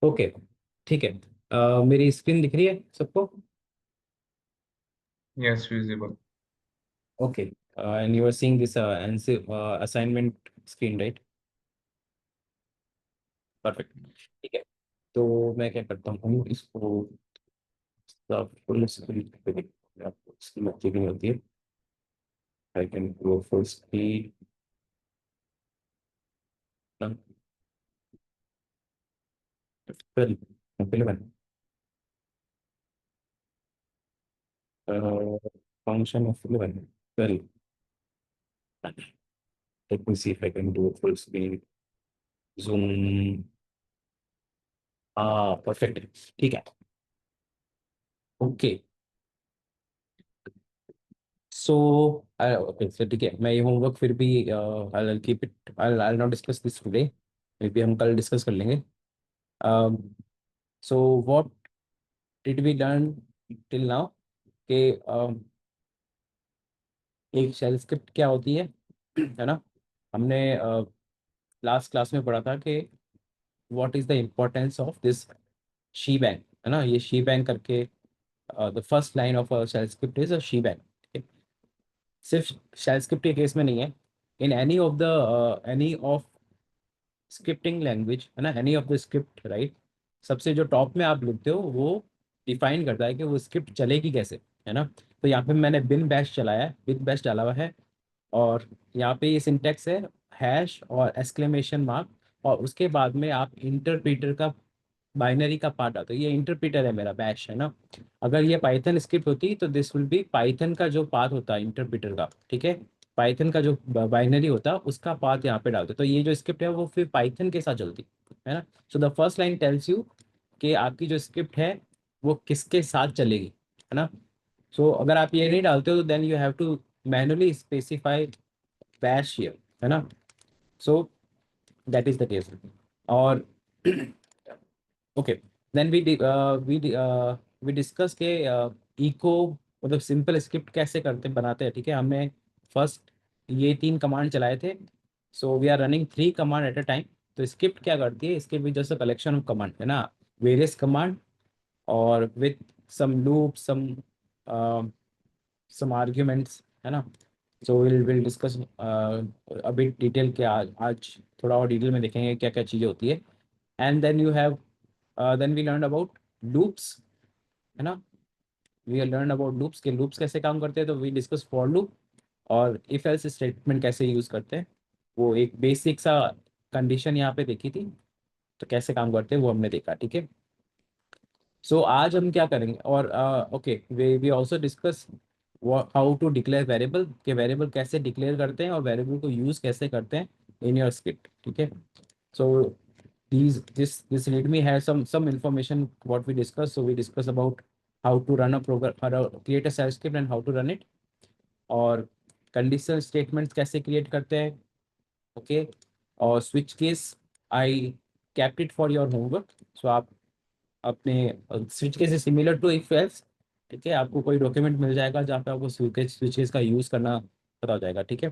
Okay, ठीक है। मेरी स्क्रीन दिख रही है सबको? Yes, visible. Okay, and you are seeing this assignment screen, right? Perfect. ठीक है, तो मैं क्या करता हूँ, इसको फुल स्क्रीन पे आपको इसकी चेकिंग होती है। I can go full screen. Fill function of 11. Well, let me see if I can do it full screen. Zoom. Perfect, ठीक है। ओके, सो ओके, सो ठीक है, मैं ये होमवर्क फिर भी I keep it, I not discuss this today, maybe हम कल डिस्कस कर लेंगे। So what did we learn till now कि एक शेल स्क्रिप्ट क्या होती है, है ना? हमने लास्ट क्लास में पढ़ा था कि what is the importance of this shebang, है ना? ये शी बैंक करके the first line of shell script is a shebang. सिर्फ शेल स्क्रिप्ट के केस में नहीं है, in any of scripting language, है ना, any of the script, right? सबसे जो टॉप में आप लिखते हो वो डिफाइन करता है कि वो स्क्रिप्ट चलेगी कैसे, है ना? तो यहाँ पे मैंने बिन बैश चलाया है, बिन बैश डाला हुआ है, और यहाँ पे ये सिंटेक्स है हैश और एक्सक्लेमेशन मार्क, और उसके बाद में आप इंटरप्रीटर का बाइनरी का पार्ट आता है। ये इंटरप्रीटर है मेरा, बैश है ना। अगर ये पाइथन स्क्रिप्ट होती तो दिस विल बी पाइथन का जो पाथ होता है इंटरप्रीटर का, ठीक है? पाइथन का जो बाइनरी होता उसका पाथ यहाँ पे डालते, तो ये जो स्क्रिप्ट है वो फिर पाइथन के साथ चलती है ना। So the first line tells you कि आपकी जो स्क्रिप्ट है वो किसके साथ चलेगी, है ना? सो अगर आप ये नहीं डालते हो तो then you have to manually specify bash here, है ना? So that is the case. और ओके, देन वी डिस्कस के इको, मतलब सिंपल स्क्रिप्ट कैसे करते बनाते हैं, ठीक है? हमने फर्स्ट ये 3 कमांड चलाए थे। So we are running 3 command at a time. तो स्क्रिप्ट क्या करती है? Script is just a collection of command, है ना, वेरियस कमांड, और with some loop, some arguments, है ना? सो विल डिस्कस अभी डिटेल के, आज थोड़ा और डिटेल में देखेंगे क्या क्या चीज़ें होती है। And then you have then we learn about loops, है ना? वी लर्न अबाउट लूप्स के लूप्स कैसे काम करते हैं, तो वी डिस्कस फॉर लूप और इफ एल्स स्टेटमेंट कैसे यूज करते हैं। वो एक बेसिक सा कंडीशन यहाँ पे देखी थी, तो कैसे काम करते हैं वो हमने देखा, ठीक है? सो आज हम क्या करेंगे, और okay, we also discuss how to declare variable, के वेरिएबल कैसे डिक्लेयर करते हैं और वेरिएबल को यूज कैसे करते हैं इन योर स्क्रिप्ट, ठीक है? So this readme has some information what we discussed. So we discuss about how to run a program, how to create a shell script and how to run it, और conditional statements कैसे create करते हैं, okay? और switch case I kept it for your homework. So आप अपने switch case similar to if else, ठीक है? आपको कोई डॉक्यूमेंट मिल जाएगा जहाँ पे आपको स्विच केस का यूज करना पता हो जाएगा, ठीक है?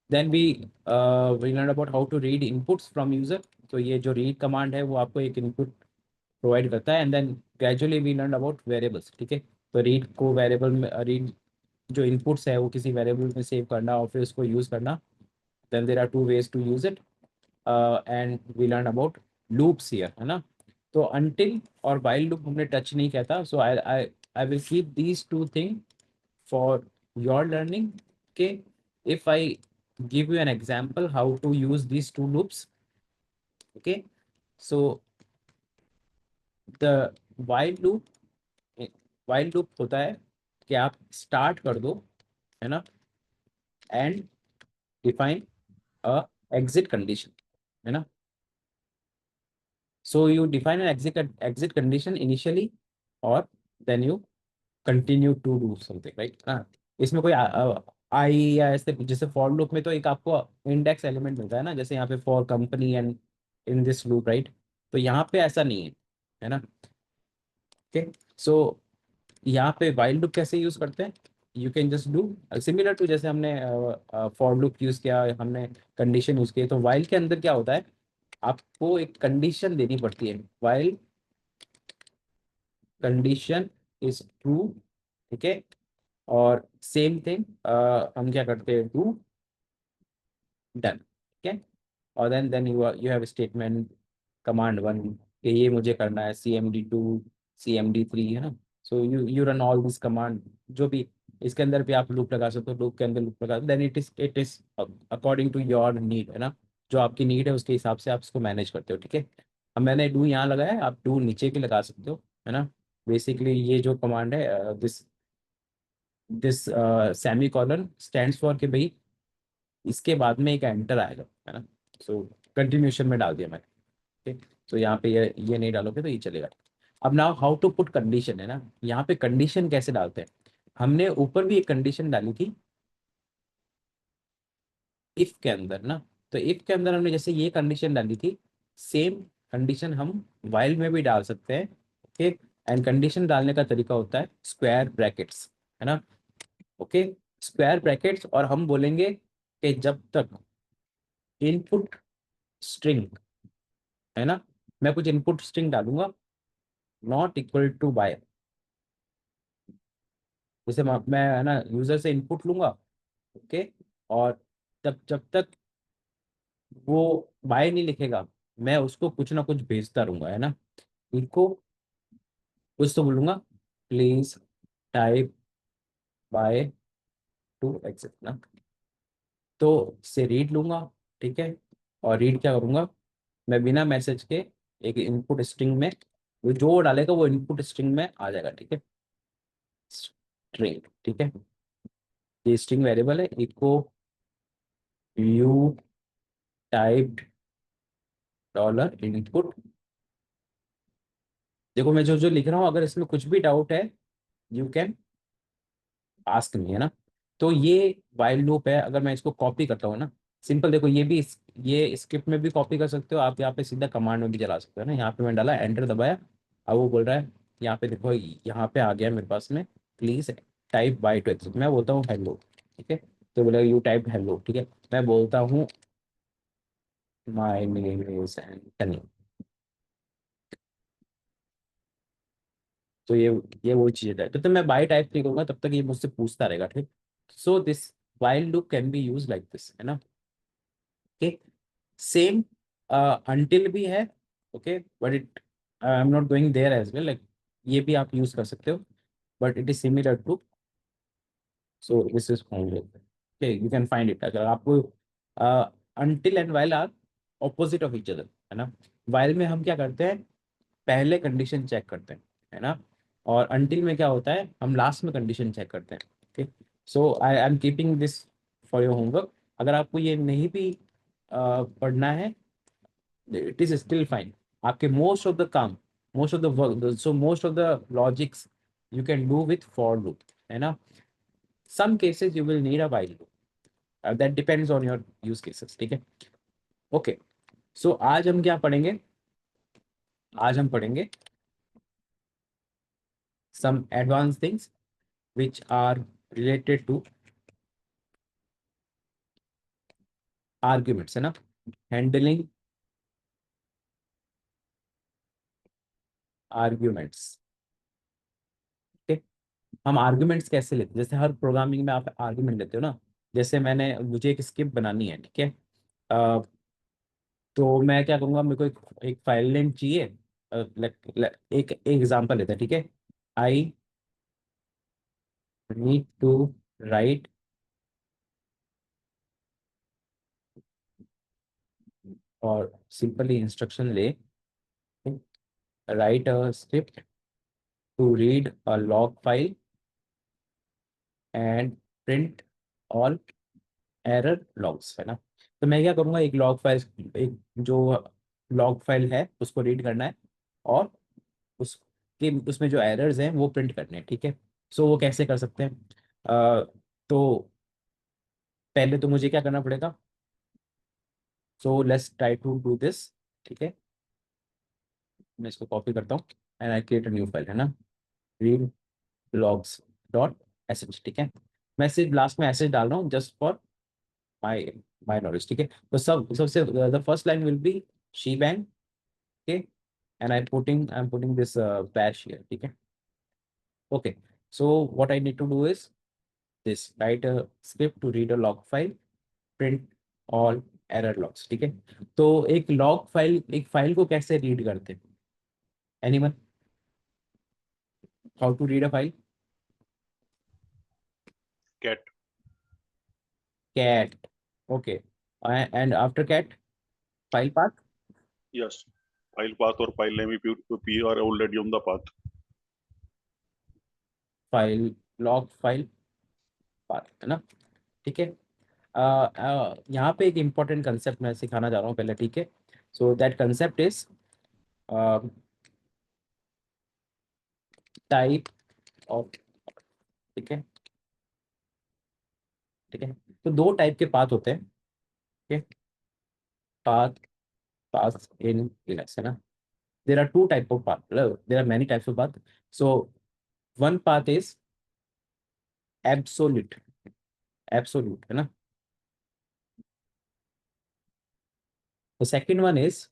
Then we learn about how to read inputs from user. तो ये जो रीड कमांड है वो आपको एक इनपुट प्रोवाइड करता है, and then gradually we learn about variables, ठीक है? तो रीड को वेरिएबल में, रीड जो इनपुट्स है वो किसी वेरिएबल में सेव करना और फिर उसको यूज करना। Then there are 2 ways to use it, and we learn about loops here, है ना? तो अनटिल और वाइल लूप हमने टच नहीं किया था। So I I I will keep these 2 thing for your learning. Okay, if I give you an example how to use these 2 loops, okay? So the while loop, while loop होता है कि आप start कर दो, है ना, and define a exit condition, है ना? So you define an exit condition initially, और then you continue to do something, right ना? इसमें कोई आई या ऐसे, जैसे फॉर लूप में तो एक आपको इंडेक्स एलिमेंट मिलता है ना, जैसे यहाँ पे for company and in this loop, right? तो यहाँ पे ऐसा नहीं है ना? ओके, सो यहाँ पे वाइल लूप कैसे यूज करते हैं? You can just do similar to जैसे हमने फॉर लूप यूज किया, हमने कंडीशन यूज की। तो वाइल के अंदर क्या होता है, आपको एक कंडीशन देनी पड़ती है, वाइल कंडीशन इज ट्रू, ठीक है। और सेम थिंग हम क्या करते हैं, डू डन, ठीक है। और then you have statement command one कि ये मुझे करना है, CMD2 CMD3, है ना। So you run all this command, जो भी इसके अंदर भी आप लूप लगा सकते हो, लूप के अंदर लूप लगा, then it is according to your need, है ना। जो आपकी नीड है उसके हिसाब से आप इसको मैनेज करते हो, ठीक है। अब मैंने डू यहाँ लगाया है, आप डू नीचे भी लगा सकते हो, है ना। बेसिकली ये जो कमांड है, this this semi colon stands for कि भाई इसके बाद में एक एंटर आएगा, है ना। सो कंटिन्यूशन में डाल दिया मैंने, ठीक। तो यहाँ पे ये नहीं डालोगे तो ये चलेगा। अब now how to put condition, है ना। यहाँ पे कंडीशन कैसे डालते हैं, हमने ऊपर भी एक कंडीशन डाली थी इफ के अंदर ना। तो इफ के अंदर हमने जैसे ये कंडीशन डाली थी, सेम कंडीशन हम वाइल में भी डाल सकते हैं, ओके। एंड कंडीशन डालने का तरीका होता है स्क्वायर ब्रैकेट्स, है ना। ओके, स्क्वायर ब्रैकेट्स, और हम बोलेंगे कि जब तक इनपुट स्ट्रिंग, है ना, मैं कुछ इनपुट स्ट्रिंग डालूंगा नॉट इक्वल टू बाय, जैसे मैं है ना यूजर से इनपुट लूंगा, ओके। और जब जब तक वो बाय नहीं लिखेगा, मैं उसको कुछ ना कुछ भेजता रहूंगा, है ना। इनको कुछ तो बोलूंगा, please type by two exit ना। तो से रीड लूंगा, ठीक है। और रीड क्या करूंगा, मैं बिना मैसेज के एक इनपुट स्ट्रिंग में, वो जो डालेगा वो इनपुट स्ट्रिंग में आ जाएगा, ठीक है। स्ट्रिंग, ठीक है। ये स्ट्रिंग वेरिएबल है, echo you typed dollar input. देखो मैं जो जो लिख रहा हूँ, अगर इसमें कुछ भी डाउट है यू कैन आस्क मी, है ना। तो ये वाइल लूप है, अगर मैं इसको कॉपी करता हूँ ना, सिंपल देखो, ये भी ये स्क्रिप्ट में भी कॉपी कर सकते हो आप, यहाँ पे सीधा कमांड में भी चला सकते हो ना। यहाँ पे मैं डाला, एंटर दबाया, अब वो बोल रहा है, यहाँ पे देखो, यहाँ पे आ गया मेरे पास में, please type by two exit, मैं बोलता हूँ हेलो, ठीक है। तो बोला यू टाइप हेलो, ठीक है। मैं बोलता हूँ माई नेम इज एंटनी, तो ये वो चीज है। तो मैं बाय टाइप नहीं करूंगा, तब तक ये मुझसे पूछता रहेगा, ठीक। So this while loop can be use like this, है ना। ओके, सेम अंटिल भी है, okay, but it I am not going there as well, like ये भी आप यूज कर सकते हो, but it is similar to, so this is find, okay, you can find it. अगर आपको until and while are opposite of each other, है ना। वाइल में हम क्या करते हैं, पहले कंडीशन चेक करते हैं, है ना। और अंटिल में क्या होता है, हम लास्ट में कंडीशन चेक करते हैं, ठीक। So I am keeping this for your homework. अगर आपको ये नहीं भी पढ़ना है, इट इज स्टिल फाइन। आपके मोस्ट ऑफ द काम, most of the work, so most of the logics you can do with for loop, है ना। Some cases you will need a while loop, that depends on your use cases, ठीक है। Okay, सो आज हम क्या पढ़ेंगे, आज हम पढ़ेंगे some advanced things which are related to arguments, है ना, handling arguments, ठीक है। हम आर्ग्यूमेंट्स कैसे लेते हैं, जैसे हर प्रोग्रामिंग में आप आर्ग्यूमेंट लेते हो ना। जैसे मुझे एक स्क्रिप्ट बनानी है, ठीक है। अ, तो मैं क्या करूँगा, मेरे को एक फाइल नेम चाहिए, एक एग्जांपल लेते हैं, ठीक है। आई नीड टू राइट, और सिंपली इंस्ट्रक्शन ले, write a script to read a log file and print all error logs, है ना। तो मैं क्या करूँगा, एक लॉग फाइल, एक जो लॉग फाइल है उसको रीड करना है, और उसके उसमें जो एरर्स हैं वो प्रिंट करने हैं, ठीक है। सो वो कैसे कर सकते हैं, तो पहले तो मुझे क्या करना पड़ेगा, so let's try to do this, ठीक है। मैं इसको कॉपी करता हूँ and I create a new file, है ना, रीड लॉग्स डॉट एस, ठीक है। मैं सिर्फ लास्ट में एस डाल रहा हूँ just for my my knowledge, ठीक है। तो सबसे the first line will be shebang, okay, and I'm putting this bash here, ठीक है. Okay, so what I need to do is this, write a script to read a log file, print all error logs, ठीक है. तो एक log file, एक file को कैसे read करते हैं? Anyone? How to read a file? Cat. Cat. Okay. And after cat, file path? Yes. File path or file name, if you are already on the path. File log file path, है ना, ठीक है. यहाँ पे एक important concept मैं सिखाना जा रहा हूँ पहले, ठीक है. So that concept is type of, ठीक है, ठीक है. तो दो टाइप के पाथ होते हैं, ठीक है. पाथ, पाथ इन लिनक्स, है ना. There are two type of path, there are many types of path. So one path is absolute, absolute, है ना. The second one is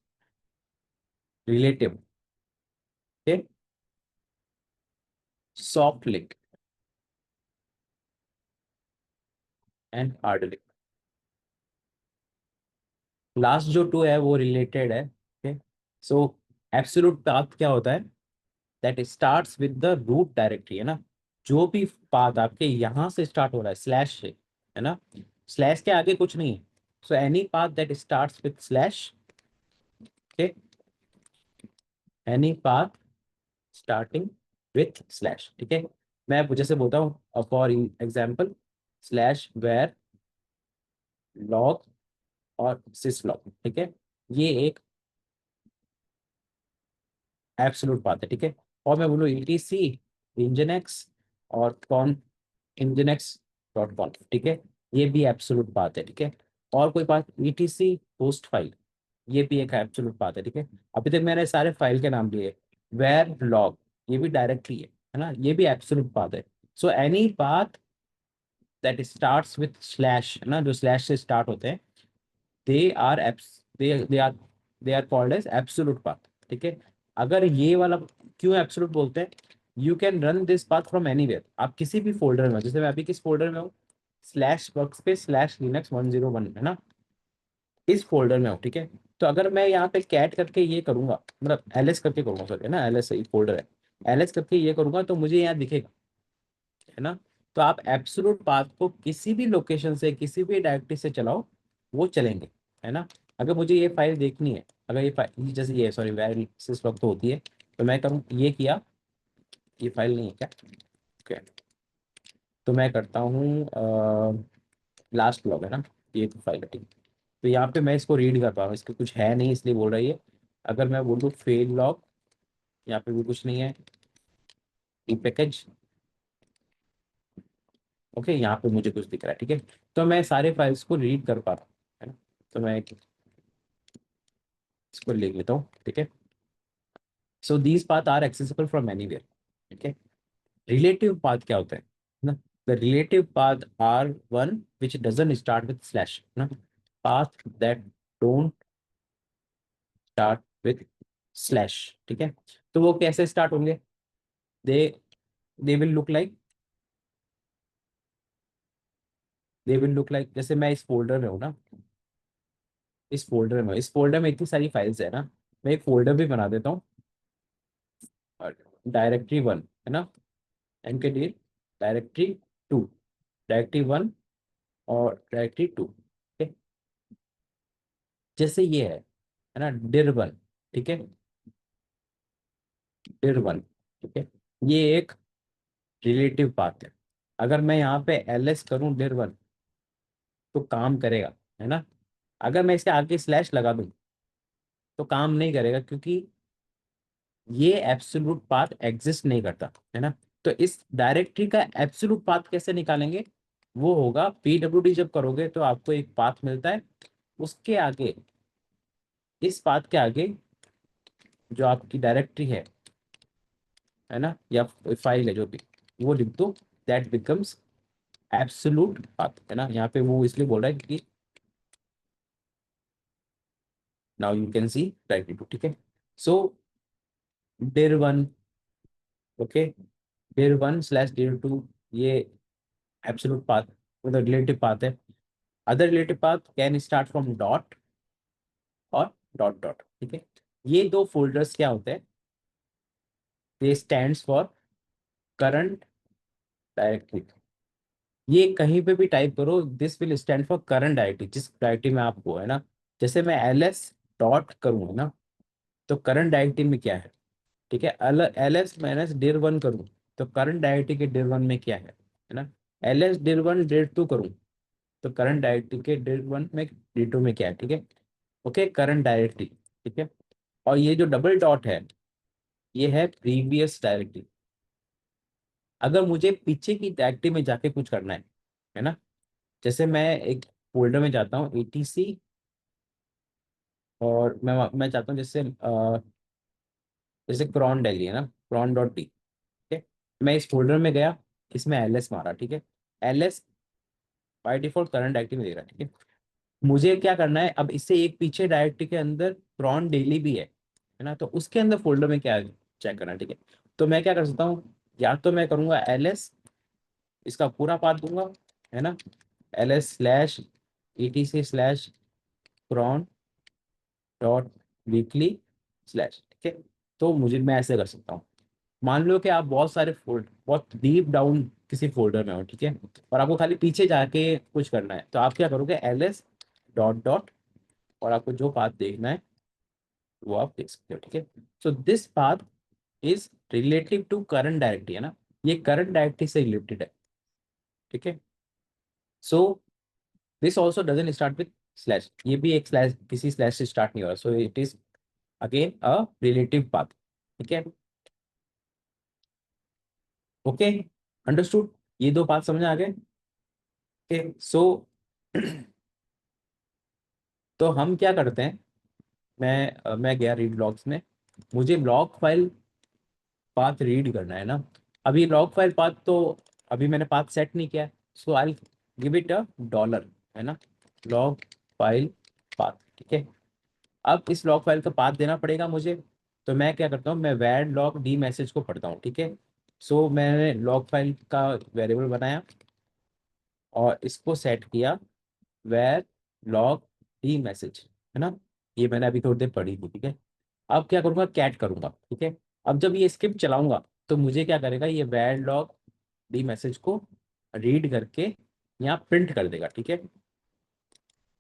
relative, okay, soft link and hard link. Last जो two है वो related है, okay. सो absolute path क्या होता है? That starts with the root directory, है ना. जो भी पाथ आपके यहाँ से स्टार्ट हो रहा है स्लैश से, है ना, स्लैश के आगे कुछ नहीं है. So any path that starts with slash, okay, any path starting with slash, ठीक है. मैं जैसे बोलता हूँ for example slash var log और सिस लॉग, ठीक है. ये एक एब्सोल्यूट पाथ है, ठीक है. और मैं बोलूँ ETC इंजनएक्स और कॉन इंजनएक्स डॉट कॉन, ठीक है, ये भी एब्सोल्यूट पाथ है, ठीक है. और कोई बात, ETC होस्ट फाइल, ये भी एक एब्सोल्यूट पाथ है, ठीक है. अभी तक मैंने सारे फाइल के नाम लिए. वेयर लॉग, ये भी डायरेक्टरी है ना, ये भी एब्सोल्यूट पाथ है. So any path that starts with slash, है ना, जो स्लैश से स्टार्ट होते हैं, they are apps they are called as absolute path, ठीक है. अगर ये वाला, क्यों एब्सोल्यूट बोलते हैं? You can run this path from anywhere, आप किसी भी फोल्डर में, जैसे मैं अभी किस फोल्डर में हूँ, स्लैश वर्कस्पेस स्लैश लिनक्स 101, है ना, इस फोल्डर में हूँ, ठीक है. तो अगर मैं यहाँ पे कैट करके ये करूंगा, मतलब LS करके करूंगा, सॉरी, है ना, LS फोल्डर है, LS करके ये करूंगा तो मुझे यहाँ दिखेगा, है ना. तो आप एब्सोल्यूट पाथ को किसी भी लोकेशन से, किसी भी डायरेक्टरी से चलाओ, वो चलेंगे, है ना. अगर मुझे ये फाइल देखनी है, अगर ये फाइल जैसे ये, सॉरी, वेर सिस वक्त तो होती है, तो मैं करूँ ये किया, ये फाइल नहीं है क्या, ओके. तो मैं करता हूँ लास्ट लॉग, है ना, ये तो फाइल है, ठीक. तो यहाँ पे मैं इसको रीड कर पा रहा हूँ, इसके कुछ है नहीं इसलिए बोल रही है. अगर मैं बोल दूँ फेल लॉग, यहाँ पे भी कुछ नहीं है, ई पैकेज, ओके, यहाँ पे मुझे कुछ दिख रहा है, ठीक है. तो मैं सारे फाइल्स को रीड कर पा रहा हूँ, है ना. तो मैं इसको लिख लेता हूँ, ठीक है. So these path are accessible from anywhere, ठीक है. रिलेटिव पाथ क्या होता है ना? The relative path are one which doesn't start with slash, ना, path that don't start with slash, ठीक है. तो वो कैसे स्टार्ट होंगे? They they will look like, they will look like, जैसे मैं इस फोल्डर में हूँ ना, इस फोल्डर में इतनी सारी फाइल्स है ना, मैं एक फोल्डर भी बना देता हूँ, डायरेक्टरी वन, है ना, M K D directory two, directory one और डायरेक्टरी टू, ठीक है. जैसे ये है ना, डिर वन, ठीक है, डिर वन, ठीक है. ये एक रिलेटिव पाथ है. अगर मैं यहाँ पे LS करूँ डिर वन, तो काम करेगा, है ना. अगर मैं इसके आगे स्लैश लगा दूं तो काम नहीं करेगा, क्योंकि ये एब्सोल्यूट पाथ एग्जिस्ट नहीं करता, है ना. तो इस डायरेक्टरी का एब्सोल्यूट पाथ कैसे निकालेंगे? वो होगा PWD जब करोगे तो आपको एक पाथ मिलता है, उसके आगे, इस पाथ के आगे जो आपकी डायरेक्टरी है ना, या फाइल है जो भी, वो लिख दो, दैट बिकम्स एब्सोल्यूट पाथ, है ना. यहाँ पे वो इसलिए बोल रहा है क्योंकि now you can see dir2, ठीक है. सो dir1, ओके, dir1/dir2, ये एब्सोल्यूट पाथ, मतलब रिलेटिव पाथ है. Other relative path can start from dot और डॉट डॉट, ठीक है. ये दो फोल्डर्स क्या होते हैं, दे स्टैंड्स फॉर करंट डायरेक्टरी. ये कहीं पे भी टाइप करो, this will stand for current directory, जिस डायरेक्टरी में आपको है ना. जैसे मैं ls डॉट करूँ है ना, तो करंट डायरेक्टरी में क्या है, ठीक है. ls माइनस dir1 करूँ, तो करंट डायरेक्टरी के dir1 में क्या है ना. ls dir1 dir2 करूँ, तो करंट डायरेक्टरी के dir1 में dir2 में क्या है, ठीक है. ओके, करंट डायरेक्टरी, ठीक है. और ये जो डबल डॉट है, ये है प्रीवियस डायरेक्टरी. अगर मुझे पीछे की डायरेक्टरी में जाके कुछ करना है ना, जैसे मैं एक फोल्डर में जाता हूँ etc, और मैं चाहता हूँ जैसे क्रॉन डेली है ना, क्रॉन डॉट डी, ठीक है. मैं इस फोल्डर में गया, इसमें ls मारा, ठीक है. ls by default current directory में दे रहा है, ठीक है. मुझे क्या करना है, अब इससे एक पीछे डायरेक्टरी के अंदर क्रॉन डेली भी है ना, तो उसके अंदर फोल्डर में क्या चेक करना है, ठीक है. तो मैं क्या कर सकता हूँ, या तो मैं करूँगा ls, इसका पूरा पाथ दूंगा, है ना, ls/etc/cron डॉट वीकली स्लैश, ठीक है. तो मैं ऐसे कर सकता हूँ. मान लो कि आप बहुत डीप डाउन किसी फोल्डर में हो, ठीक है, और आपको खाली पीछे जाके कुछ करना है, तो आप क्या करोगे, ls डॉट डॉट, और आपको जो पाथ देखना है वो आप देख सकते हो, ठीक है. So this path is relative to current directory, है ना, ये करंट डायरेक्टरी से रिलेटेड है, ठीक है. So this also doesn't start with slash, ये भी एक स्लैश, किसी स्लैश से स्टार्ट नहीं हो रहा, so it is again a relative path, ठीक है. ओके, अंडरस्टूड, ये दो बात समझ आ गए. ओके, सो तो हम क्या करते हैं, मैं गया रीड लॉग्स में, मुझे लॉग फाइल पाथ रीड करना है ना. अभी लॉग फाइल पाथ तो अभी मैंने पाथ सेट नहीं किया, so I give it a dollar, है ना, लॉग फाइल पाथ, ठीक है. अब इस लॉग फाइल का पाथ देना पड़ेगा मुझे, तो मैं क्या करता हूँ, मैं वैर लॉग डी मैसेज को पढ़ता हूँ, ठीक है. सो मैंने लॉग फाइल का वेरिएबल बनाया और इसको सेट किया वेर लॉग डी मैसेज, है ना. ये मैंने अभी थोड़ी देर पढ़ी थी, ठीक है. अब क्या करूँगा, कैट करूँगा, ठीक है. अब जब ये स्क्रिप्ट चलाऊंगा, तो मुझे क्या करेगा, ये वेर लॉग डी मैसेज को रीड करके यहाँ प्रिंट कर देगा, ठीक है.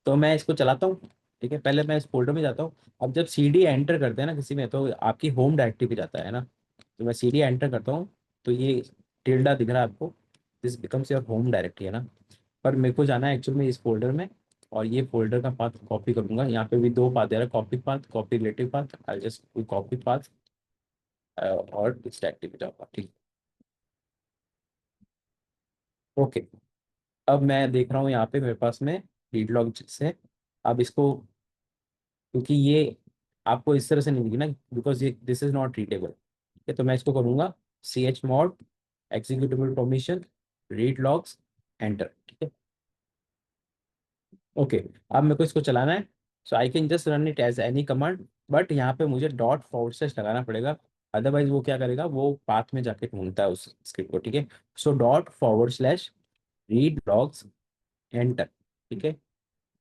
तो मैं इसको चलाता हूँ, ठीक है. पहले मैं इस फोल्डर में जाता हूँ. अब जब cd एंटर करते हैं ना किसी में, तो आपकी होम डायरेक्टरी पे जाता है ना. तो मैं cd एंटर करता हूँ, तो ये टिल्डा दिख रहा है आपको, this becomes your home directory, है ना. पर मेरे को जाना है एक्चुअल में इस फोल्डर में, और ये फोल्डर का पाथ कॉपी करूंगा. यहाँ पे भी दो पाथ दे रहा है, copy path, copy relative path. I just copy path और इस डायरेक्टरी पे जाऊंगा, ठीक. ओके, अब मैं देख रहा हूँ यहाँ पे मेरे पास में रीड लॉग से. अब इसको, क्योंकि ये आपको इस तरह से नहीं दिखी ना, बिकॉज ये दिस इज नॉट रीडेबल, ठीक है. तो मैं इसको करूँगा ch mod executable permission read logs enter, ठीक है. ओके, अब मेरे को इसको चलाना है, so I can just run it as any command, but यहाँ पे मुझे डॉट फॉरवर्ड स्लैश लगाना पड़ेगा, अदरवाइज वो क्या करेगा, वो पाथ में जाके ढूंढता है उस स्क्रिप्ट को, ठीक है. So dot forward slash read logs enter, ठीक है.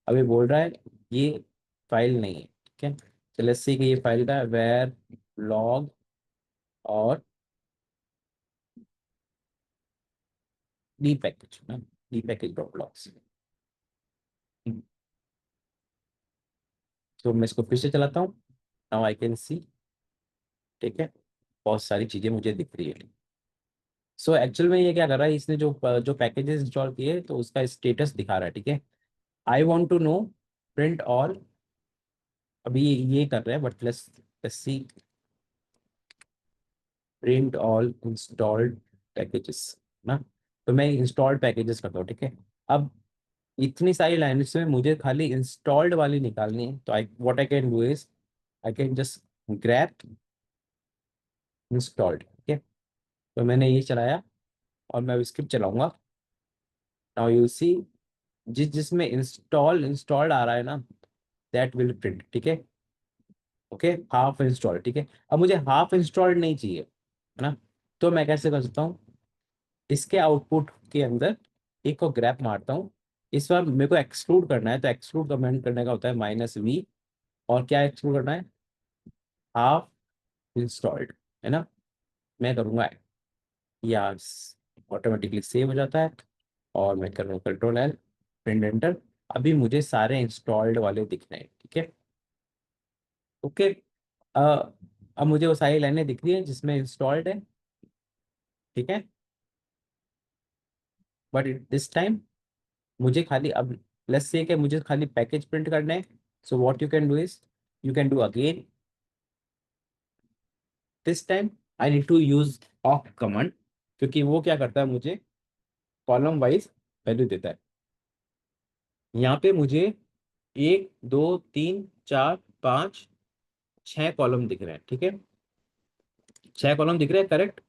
अभी बोल रहा है ये फाइल नहीं है, ठीक है. तो लेट्स सी कि ये फाइल का वेर लॉग और डी पैकेज ना, डी पैकेज डॉट लॉग्स. तो मैं इसको फिर से चलाता हूँ, नाउ आई कैन सी, ठीक है, बहुत सारी चीजें मुझे दिख रही है. सो एक्चुअल में ये क्या कर रहा है, इसने जो जो पैकेजेस इंस्टॉल किए तो उसका स्टेटस दिखा रहा है, ठीक है. I want to know print all, अभी ये कर रहा है, but let's let's see print all installed packages ना. तो मैं इंस्टॉल्ड पैकेजेस करता हूँ, ठीक है. अब इतनी सारी लाइन्स में मुझे खाली इंस्टॉल्ड वाली निकालनी है, तो I what I can do is I can just grab installed, ठीक है. तो मैंने ये चलाया और मैं स्क्रिप्ट चलाऊंगा. नाउ यू सी, जिसमें इंस्टॉल्ड आ रहा है ना, दैट विल प्रिंट, ठीक है. ओके, हाफ इंस्टॉल, ठीक है। अब मुझे हाफ इंस्टॉल्ड नहीं चाहिए, है ना, तो मैं कैसे कर सकता हूँ, इसके आउटपुट के अंदर एक को ग्रैप मारता हूँ। इस बार मेरे को एक्सक्लूड करना है, तो एक्सक्लूड कमेंट करने का होता है -v, और क्या एक्सक्लूड करना है, हाफ इंस्टॉल्ड, है ना। मैं करूँगा यस, ऑटोमेटिकली सेव हो जाता है, और मैं कर रहा हूँ Ctrl+L, प्रिंट एंटर। अभी मुझे सारे इंस्टॉल्ड वाले दिख रहे हैं, ठीक है। ओके, अब मुझे वो सारी लाइनें दिख रही है जिसमें इंस्टॉल्ड है, ठीक है। बट दिस टाइम मुझे खाली अब, लेट्स से कि मुझे खाली पैकेज प्रिंट करना है। So what you can do is, you can do again, this time I need to use awk command, क्योंकि वो क्या करता है, मुझे कॉलम वाइज वैल्यू देता है। यहाँ पे मुझे 1 2 3 4 5 6 कॉलम दिख रहे हैं, ठीक है। 6 कॉलम दिख रहे हैं, करेक्ट।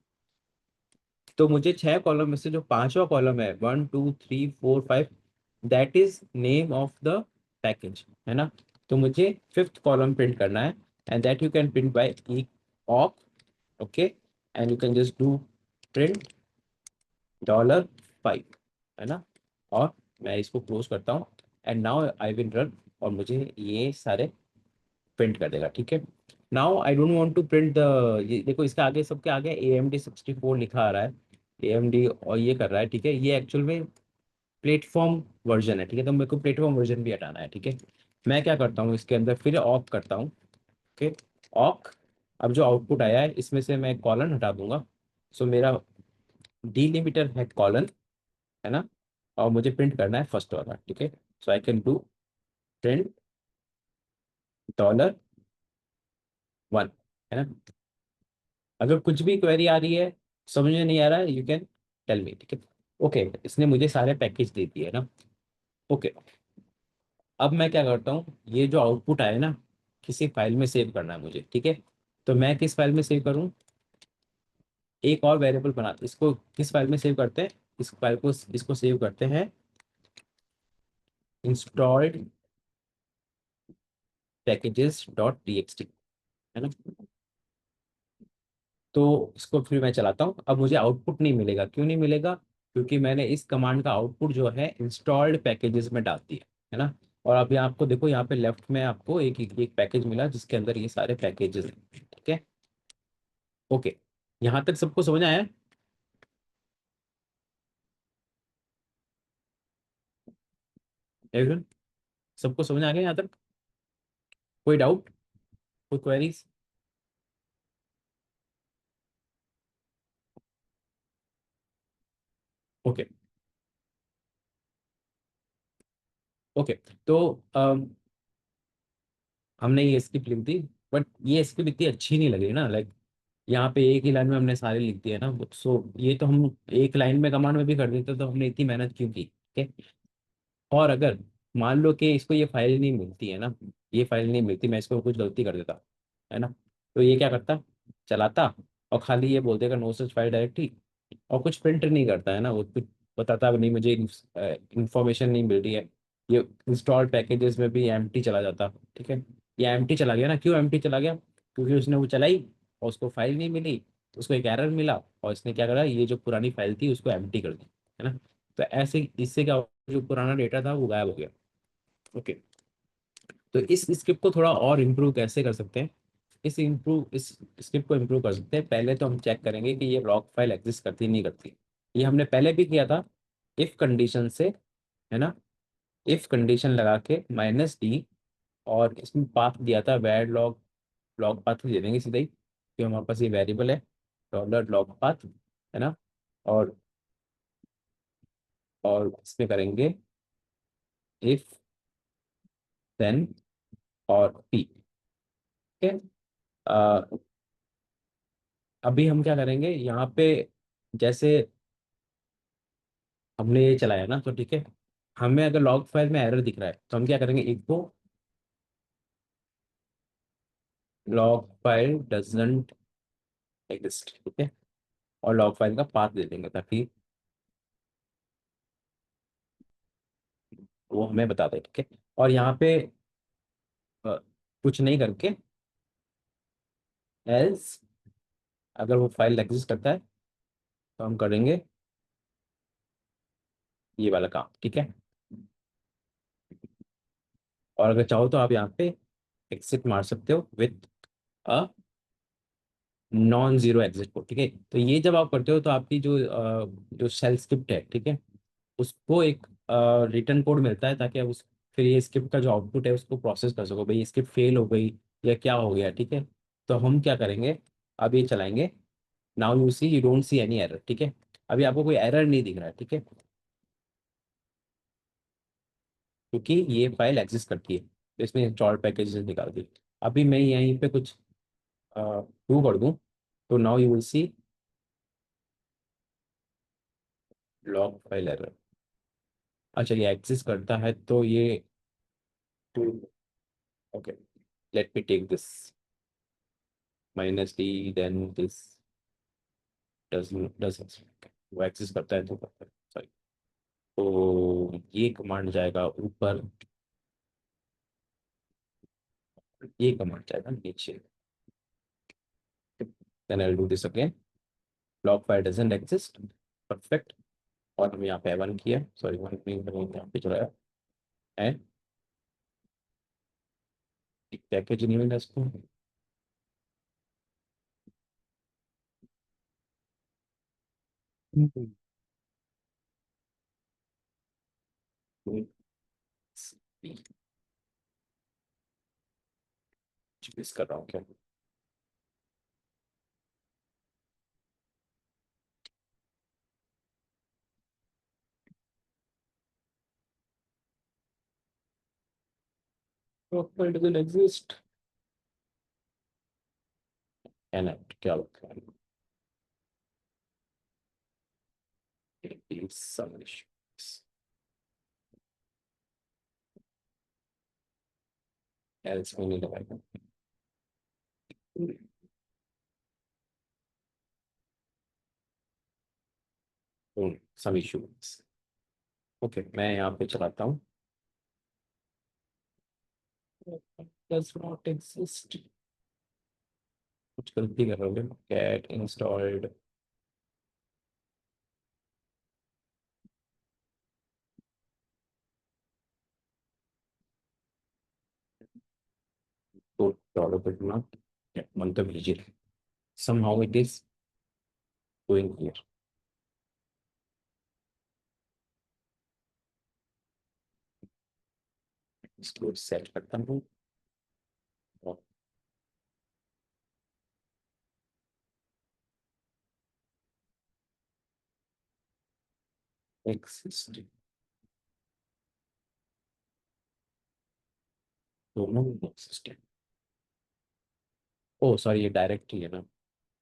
तो मुझे 6 कॉलम में से जो पांचवा कॉलम है, 1 2 3 4 5, that is name of the package, है ना। तो मुझे फिफ्थ कॉलम प्रिंट करना है, and that you can print by awk, okay, and you can just do print $5, है ना। और मैं इसको क्लोज करता हूँ, and now I will run, और मुझे ये सारे प्रिंट कर देगा, ठीक है। Now I don't want to print the, ये देखो इसके आगे, सबके आगे AMD 64 लिखा आ रहा है, AMD, और ये कर रहा है, ठीक है। ये एक्चुअल में प्लेटफॉर्म वर्जन है, ठीक है, तो मेरे को प्लेटफॉर्म वर्जन भी हटाना है, ठीक है। मैं क्या करता हूँ, इसके अंदर फिर ऑक करता हूँ, ओके, ऑक। अब जो आउटपुट आया है इसमें से मैं कॉलन हटा दूंगा, सो मेरा डिलिमिटर है कॉलन, है ना, और मुझे प्रिंट करना है फर्स्ट वाला, ठीक है। So I can do print $1, है ना। अगर कुछ भी क्वेरी आ रही है, समझ में नहीं आ रहा है, यू कैन टेल मी, ठीक है। ओके, इसने मुझे सारे पैकेज दे दिए, है ना। ओके, अब मैं क्या करता हूँ, ये जो आउटपुट आया ना, किसी फाइल में सेव करना है मुझे, ठीक है। तो मैं किस फाइल में सेव करूँ, एक और वेरिएबल बना, इसको किस फाइल में सेव करते हैं, इस फाइल को, इसको सेव करते हैं इंस्टॉल्ड packages.txt, है ना। तो इसको फिर मैं चलाता हूँ, अब मुझे आउटपुट नहीं मिलेगा, क्यों नहीं मिलेगा, क्योंकि मैंने इस कमांड का आउटपुट जो है इंस्टॉल्ड पैकेजेस में डाल दिया, है ना। और अभी आपको देखो, यहाँ पे लेफ्ट में आपको एक पैकेज मिला जिसके अंदर ये सारे पैकेजेस हैं, ठीक है। ओके, यहाँ तक सबको समझ आया है? एवरीवन, सबको समझ आ गया यहाँ तक? कोई डाउट, कोई क्वेरीज? ओके, ओके, तो हमने ये स्क्रिप्ट लिख दी, बट ये स्क्रिप्ट इतनी अच्छी नहीं लगी ना, लाइक यहाँ पे एक ही लाइन में हमने सारे लिख दिए ना, सो ये तो हम एक लाइन में कमांड में भी कर देते, तो हमने इतनी मेहनत क्यों की, ठीक है। और अगर मान लो कि इसको ये फाइल नहीं मिलती है ना, ये फाइल नहीं मिलती, मैं इसको कुछ गलती कर देता, है ना, तो ये क्या करता, चलाता, और खाली ये बोल देगा नो सच फाइल डायरेक्टरी, और कुछ प्रिंट नहीं करता, है ना, वो कुछ बताता भी नहीं, मुझे इंफॉर्मेशन नहीं मिल रही है। ये इंस्टॉल पैकेजेस में भी एम्प्टी चला जाता, ठीक है। ये एम्प्टी चला गया ना, क्यों एम्प्टी चला गया, क्योंकि उसने वो चलाई और उसको फाइल नहीं मिली, उसको एक एरर मिला, और इसने क्या करा, ये जो पुरानी फाइल थी उसको एम्प्टी कर दी, है ना। तो ऐसे इससे क्या हुआ, जो पुराना डेटा था वो गायब हो गया। ओके, तो इस स्क्रिप्ट को थोड़ा और इम्प्रूव कैसे कर सकते हैं, इस स्क्रिप्ट को इम्प्रूव कर सकते हैं। पहले तो हम चेक करेंगे कि ये लॉग फाइल एग्जिस्ट करती नहीं करती। ये हमने पहले भी किया था, इफ कंडीशन से, है ना, इफ कंडीशन लगा के -d, और इसमें पाथ दिया था वैर लॉग, लॉग पाथ दे देंगे सीधा ही, क्योंकि हमारे पास ये वेरिएबल है, डॉलर लॉग पाथ, है ना। और इसमें करेंगे इफ देन और p, ठीक है। अभी हम क्या करेंगे यहाँ पे, जैसे हमने ये चलाया ना, तो ठीक है, हमें अगर लॉग फाइल में एरर दिख रहा है तो हम क्या करेंगे, echo log file doesn't exist, ठीक है, और लॉग फाइल का पाथ दे देंगे ताकि वो हमें बता दे, ठीक है। और यहाँ पे कुछ नहीं करके एल्स अगर वो फाइल एग्जिस्ट करता है तो हम करेंगे ये वाला काम, ठीक है। और अगर चाहो तो आप यहाँ पे एग्जिट मार सकते हो with a non zero exit code, ठीक है। तो ये जब आप करते हो तो आपकी जो शेल स्क्रिप्ट है, ठीक है, उसको एक रिटर्न कोड मिलता है ताकि आप उस फिर ये स्क्रिप्ट का जो आउटपुट है उसको प्रोसेस कर सको, भाई ये स्क्रिप्ट फेल हो गई या क्या हो गया, ठीक है। तो हम क्या करेंगे, अब ये चलाएंगे। Now you see, you don't see any error, ठीक है। अभी आपको कोई एरर नहीं दिख रहा है, ठीक है, क्योंकि ये फाइल एग्जिस्ट करती है, तो इसमें इंस्टॉल पैकेज निकाल दी। अभी मैं यहीं पे कुछ डू कर दूं तो now you will see log file error. अच्छा, ये एग्जिस्ट करता है तो ये okay, let me take this -d, then this does वो एग्जिस्ट करता है तो करता है, सॉरी। तो ये कमांड जाएगा ऊपर, ये कमांड जाएगा नीचे, then I will do this again, log file doesn't exist, perfect. और हम यहाँ पे वन किया, सॉरी वन यहाँ पे चलाया, एंड एक पैकेज नहीं मिला इसको। मिस कर रहा हूँ क्या? Profile doesn't exist, and क्या होता है? Some issues. Else we need a backup. Some issues. Okay, मैं यहाँ पे चलाता हूँ। Does not exist. कुछ गलती कर रहे हो, कैट इंस्टॉल्ड। तो डॉलर पर नॉट मंतव्य भेजिए, somehow it is going here। इसको सेट करता हूँ और exist दोनों exist। ओ सॉरी, ये डायरेक्टली है ना,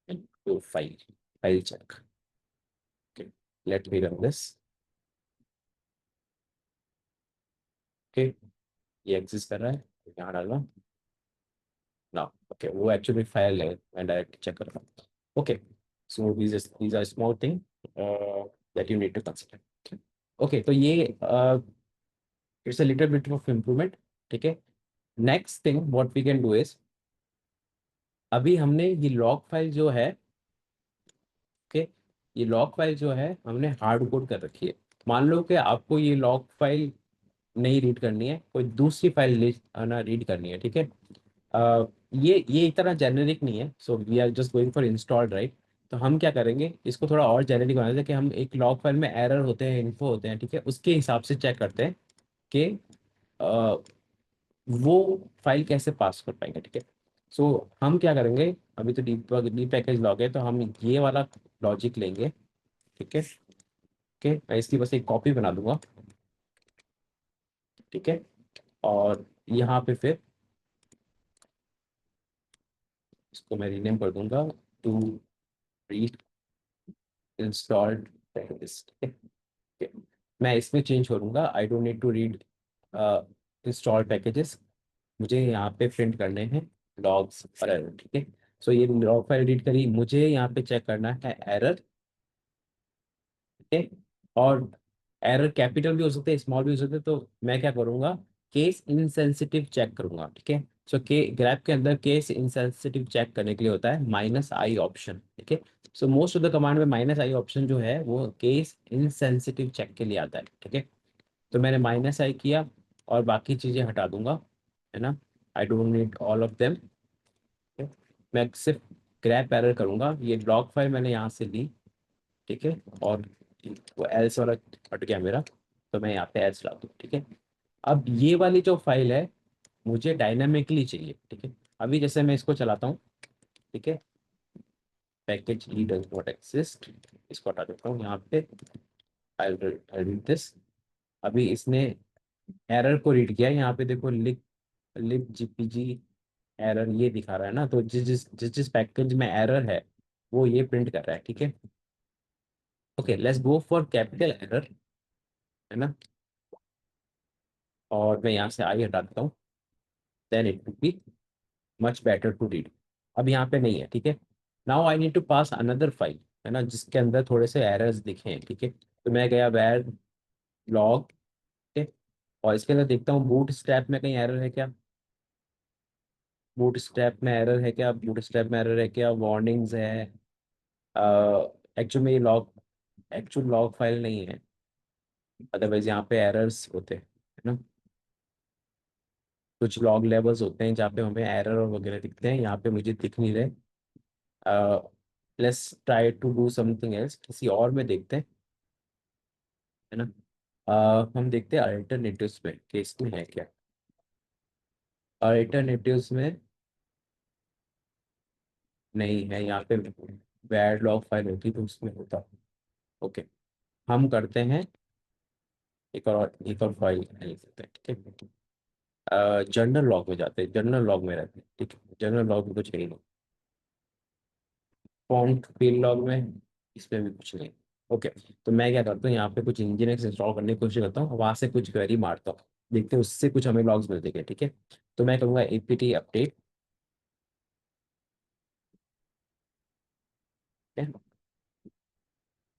तो file file check. Okay, let me run this. Okay, ये एग्जिस्ट कर रहा है, यहाँ डालना ना। ओके, वो एक्चुअली फाइल है, मैं डायरेक्ट चेक कर रहा हूँ। Okay, so these are small thing that you need to consider। Okay, तो ये it's a little bit of improvement, ठीक है। Next thing what we can do is, अभी हमने ये लॉग फाइल जो है, ओके, ये लॉग फाइल जो है हमने हार्ड कोड कर रखी है। मान लो कि आपको ये लॉग फाइल नहीं रीड करनी है, कोई दूसरी फाइल ना रीड करनी है, ठीक है। ये इतना जेनेरिक नहीं है, so we are just going for installed, right. तो हम क्या करेंगे, इसको थोड़ा और जेनेरिक बना दें कि हम एक लॉग फाइल में एरर होते हैं, इन्फो होते हैं, ठीक है, उसके हिसाब से चेक करते हैं कि अ, वो फाइल कैसे पास कर पाएंगे, ठीक है। सो हम क्या करेंगे, अभी तो डी पैकेज लॉग है तो हम ये वाला लॉजिक लेंगे, ठीक है। ओके, मैं इसकी बस एक कॉपी बना दूंगा, ठीक है। और यहाँ पे फिर इसको मैं रीनेम कर दूंगा टू री इंस्टॉल्ड पैकेज, ठीक है। मैं इसमें चेंज करूंगा, I don't need to read install packages, मुझे यहाँ पे प्रिंट करने हैं लॉग्स और एरर, ठीक है। सो ये लॉग फाइल रीड करी, मुझे यहाँ पे चेक करना है एरर, ठीक है। और एरर कैपिटल भी हो सकते हैं, स्मॉल भी हो सकते हैं, तो मैं क्या करूँगा, केस इनसेंसिटिव चेक करूंगा, ठीक है। सो के ग्रैप के अंदर केस इनसेंसिटिव चेक करने के लिए होता है -i ऑप्शन, ठीक है। सो मोस्ट ऑफ द कमांड में -i ऑप्शन जो है वो केस इनसेंसिटिव चेक के लिए आता है, ठीक है। तो मैंने -i किया और बाकी चीज़ें हटा दूंगा, है ना। आई don't need all of them. मैं सिर्फ ग्रैप एरर करूंगा, ये लॉग फाइल मैंने यहाँ से ली, ठीक है। और वो एल्स वाला हट गया मेरा, तो मैं यहाँ पे एल्स ला दूँ, ठीक है। अब ये वाली जो फाइल है मुझे डायनामिकली चाहिए, ठीक है। अभी जैसे मैं इसको चलाता हूँ, ठीक है, package E does not exist, इसको हटा देता हूँ यहाँ पे। I read this. अभी इसने एरर को रीड किया, यहाँ पे देखो लिब जीपीजी एरर ये दिखा रहा है ना, तो जिस पैकेज में एरर है वो ये प्रिंट कर रहा है, ठीक है। Okay, let's go for capital error, है ना। और मैं यहाँ से आई हटा देता हूँ, then it will be much better to read. अब यहाँ पे नहीं है, ठीक है। Now I need to pass another file, है ना, जिसके अंदर थोड़े से एरर्स दिखे हैं, ठीक है। तो मैं गया वेर लॉग, ठीक है। और इसके अंदर देखता हूँ बूट स्ट्रैप में कहीं एरर है क्या, बूट स्ट्रैप में एरर है क्या, बूट स्ट्रैप में एरर है क्या, वार्निंग्स है। एक्चुअल में ये लॉग एक्चुअल लॉग फाइल नहीं है, अदरवाइज यहाँ पे एरर्स होते हैं, है ना। कुछ लॉग लेवल्स होते हैं जहाँ पे हमें एरर और वगैरह दिखते हैं, यहाँ पे मुझे दिख नहीं रहे। Let's try to do something else, किसी और में देखते हैं, है ना। हम देखते हैं अल्टरनेटिव्स में कि इसमें है क्या। अल्टरनेटिव्स में नहीं है, यहाँ पे बैड लॉग फाइल होती तो उसमें होता। ओके, हम करते हैं एक और फाइल लिख देते हैं, ठीक है। जर्नल लॉग में जाते हैं, जर्नल लॉग में रहते हैं, ठीक है। जर्नल लॉग में कुछ नहीं, फॉन्ट फील लॉग में इसमें भी कुछ नहीं। ओके, तो मैं क्या करता हूँ, यहाँ पे कुछ इंजीनियर्स इंस्टॉल करने की कोशिश करता हूँ, वहाँ से कुछ क्वेरी मारता हूँ, देखते हैं उससे कुछ हमें लॉग्स मिलते हैं, ठीक है। तो मैं करूँगा apt अपडेट, ठीक है,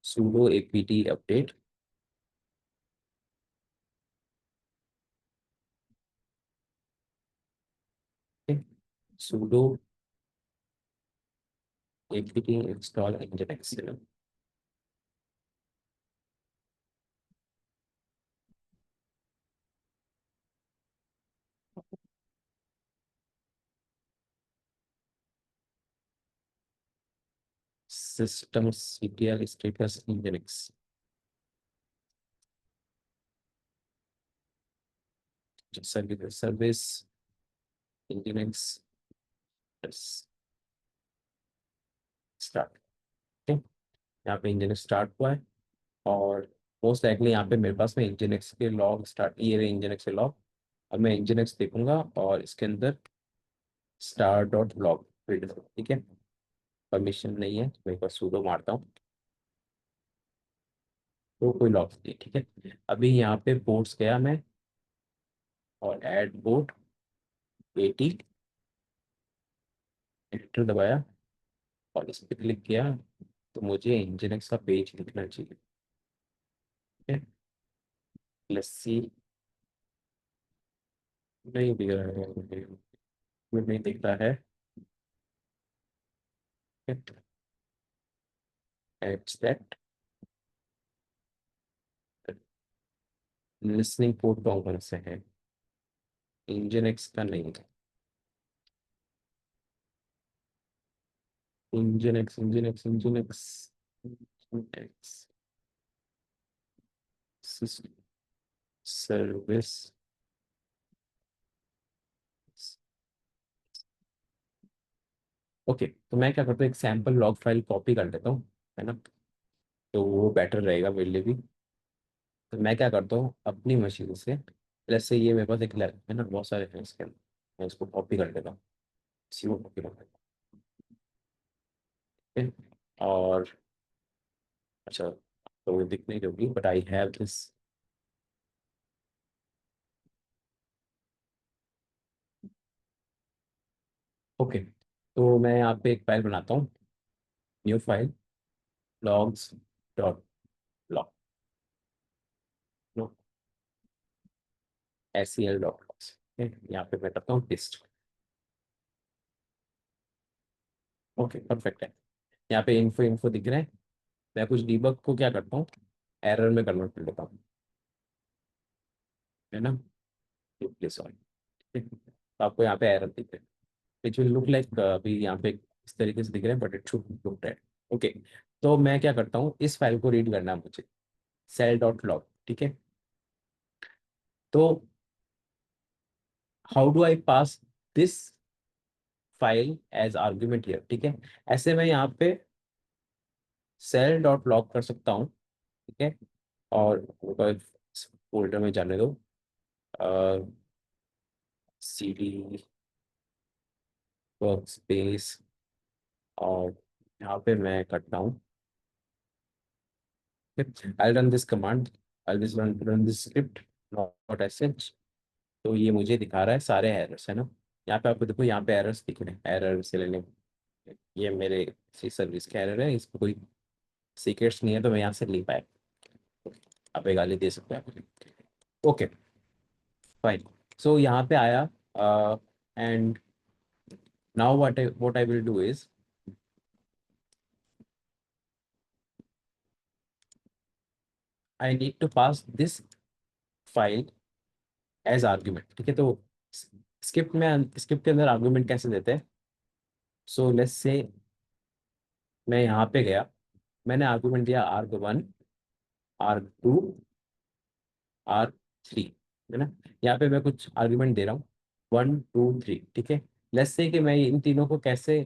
sudo apt अपडेट, ठीक है, sudo apt install nginx, systemctl status nginx, service nginx start, ठीक है। यहाँ पे nginx स्टार्ट हुआ है, और मोस्ट लाइकली यहाँ पे मेरे पास में nginx के लॉग स्टार्ट, ये रहे nginx के लॉग। अब मैं nginx देखूंगा और इसके अंदर स्टार डॉट लॉग, ठीक है। परमिशन नहीं है तो मैं एक बार sudo मारता हूँ, तो कोई लॉग नहीं है, ठीक है। अभी यहाँ पे पोर्ट्स गया मैं और ऐड पोर्ट 80, एंटर दबाया और इस पर क्लिक किया, तो मुझे nginx का पेज दिखना चाहिए, ठीक है। लेट्स सी, नहीं दिख रहा है मुझे, नहीं दिख रहा है, एट्स दैट लिसनिंग पोर्ट कौन से है, nginx का नहीं है। nginx service. ओके, तो मैं क्या करता हूँ, एक सैम्पल लॉग फाइल कॉपी कर लेता हूँ, है ना, तो वो बेटर रहेगा मेरे लिए भी। तो मैं क्या करता हूँ अपनी मशीन से, जैसे ये मेरे पास एक लैप है ना, बहुत सारे हैं इसके अंदर, मैं इसको कॉपी कर लेता हूँ, इसी को कॉपी कर लेता हूँ, ठीक है? और अच्छा, तो वो दिख नहीं होगी, but I have this. Okay, तो मैं यहाँ पे एक फाइल बनाता हूँ, new file, logs dot log, SEL dot logs, यहाँ पे मैं करता हूँ टेस्ट, ओके परफेक्ट है। यहाँ पे इन्फो इन्फो दिख रहे हैं। मैं कुछ डीबग को क्या करता हूँ, एरर में कन्वर्ट कर लेता हूँ, है ना, प्लीज सॉरी। तो आपको यहाँ पे एरर दिख रहे हैं, इट विल लुक लाइक अभी यहाँ पे इस तरीके से दिख रहे हैं, but it should look dead. Okay, तो मैं क्या करता हूँ, इस फाइल को रीड करना है मुझे, सेल डॉट लॉग, ठीक है। तो how do I pass this file as argument here, ठीक है। ऐसे मैं यहाँ पे सेल डॉट लॉग कर सकता हूँ, ठीक है। और फोल्डर में जाने दो, सी डी वर्क स्पेस, और यहाँ पे मैं करता हूँ, I run this command, I this run this script not as such. तो ये मुझे दिखा रहा है सारे एरर्स, है ना। यहाँ पे आपको देखो, यहाँ पे एरर्स दिख रहे हैं, एरर से लेने, ये मेरे सी सर्विस का एरर है, इसको कोई सीक्रेट्स नहीं है तो मैं यहाँ से ले पाया। आप एक गाली दे सकते हैं। ओके फाइन, सो यहाँ पे आया, and now what I will do is, I need to pass this file as argument, ठीक है। तो स्क्रिप्ट के अंदर आर्ग्यूमेंट कैसे देते हैं, सो लेट्स से मैं यहाँ पे गया, मैंने आर्ग्यूमेंट दिया arg1, arg2, R3, है ना। यहाँ पे मैं कुछ आर्ग्यूमेंट दे रहा हूँ, 1 2 3, ठीक है। लेट्स से कि मैं इन तीनों को कैसे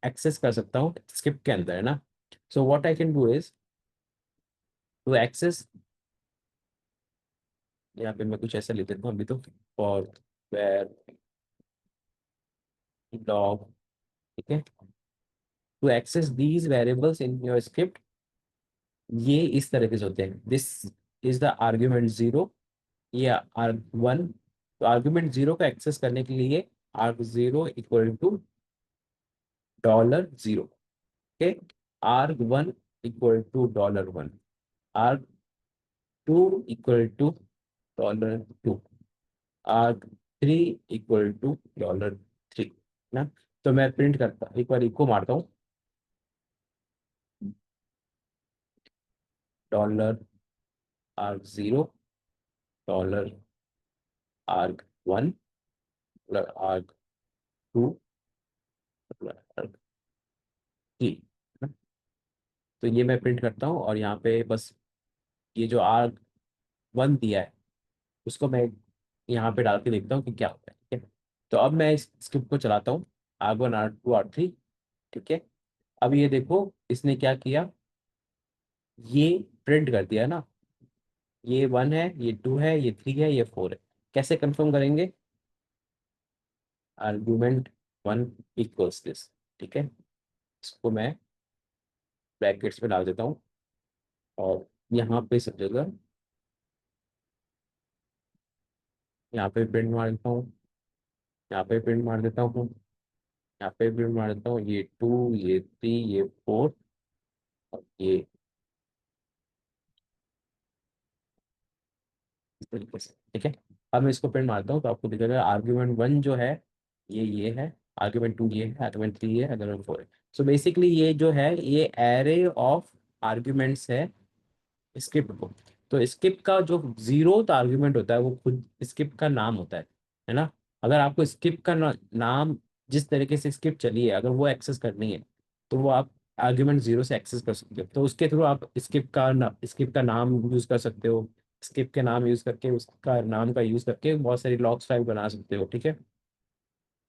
एक्सेस कर सकता हूँ स्क्रिप्ट के अंदर, है ना। So what I can do is to access, यहाँ पे मैं कुछ ऐसा लिख देता हूँ अभी तो, फॉर वेर डॉग, ठीक है, to access these variables in your script, ये इस तरीके से होते हैं, this is the argument zero, ये arg1। तो आर्ग्यूमेंट जीरो को एक्सेस करने के लिए arg0 equal to $0, okay, arg1 equal to $1, arg2 equal to $2, arg3 equal to $3, ना। तो मैं प्रिंट करता, एक बार इको मारता हूँ, dollar arg0, dollar arg1, dollar arg2, dollar arg3, तो ये मैं प्रिंट करता हूँ, और यहाँ पे बस ये जो arg1 दिया है उसको मैं यहाँ पे डाल के देखता हूँ कि क्या होता है, ठीक है। तो अब मैं इस स्क्रिप्ट को चलाता हूँ, arg1 arg2 r3, ठीक है। अब ये देखो इसने क्या किया, ये प्रिंट कर दिया ना, ये 1 है, ये 2 है, ये 3 है, ये 4 है। कैसे कंफर्म करेंगे, arg1 इक्वल्स दिस, ठीक है। इसको मैं ब्रैकेट्स में डाल देता हूँ, और यहाँ पे सब जगह, यहाँ पे प्रिंट मार देता हूँ, यहाँ पे प्रिंट मार देता हूँ, यहाँ पे प्रिंट मार देता हूँ, ये 2, ये 3, ये 4, और ये इस तरीके से, ठीक है। अब मैं इसको प्रिंट मारता हूँ तो आपको दिखेगा arg1 जो है, ये है, arg2 ये है, arg3 ये है, arg4 है। सो बेसिकली ये जो है, ये एरे ऑफ आर्ग्यूमेंट्स है स्क्रिप्ट को। तो स्क्रिप्ट का जो जीरो आर्ग्यूमेंट होता है वो खुद स्क्रिप्ट का नाम होता है ना। अगर आपको स्क्रिप्ट का नाम, जिस तरीके से स्क्रिप्ट चली है, अगर वो एक्सेस करनी है, तो वो आप आर्ग्यूमेंट जीरो से एक्सेस कर सकते हो। तो उसके थ्रू आप स्क्रिप्ट का नाम यूज कर सकते हो, स्क्रिप्ट के नाम यूज करके, उसका नाम का यूज करके बहुत सारी लॉग्स फाइल बना सकते हो, ठीक है।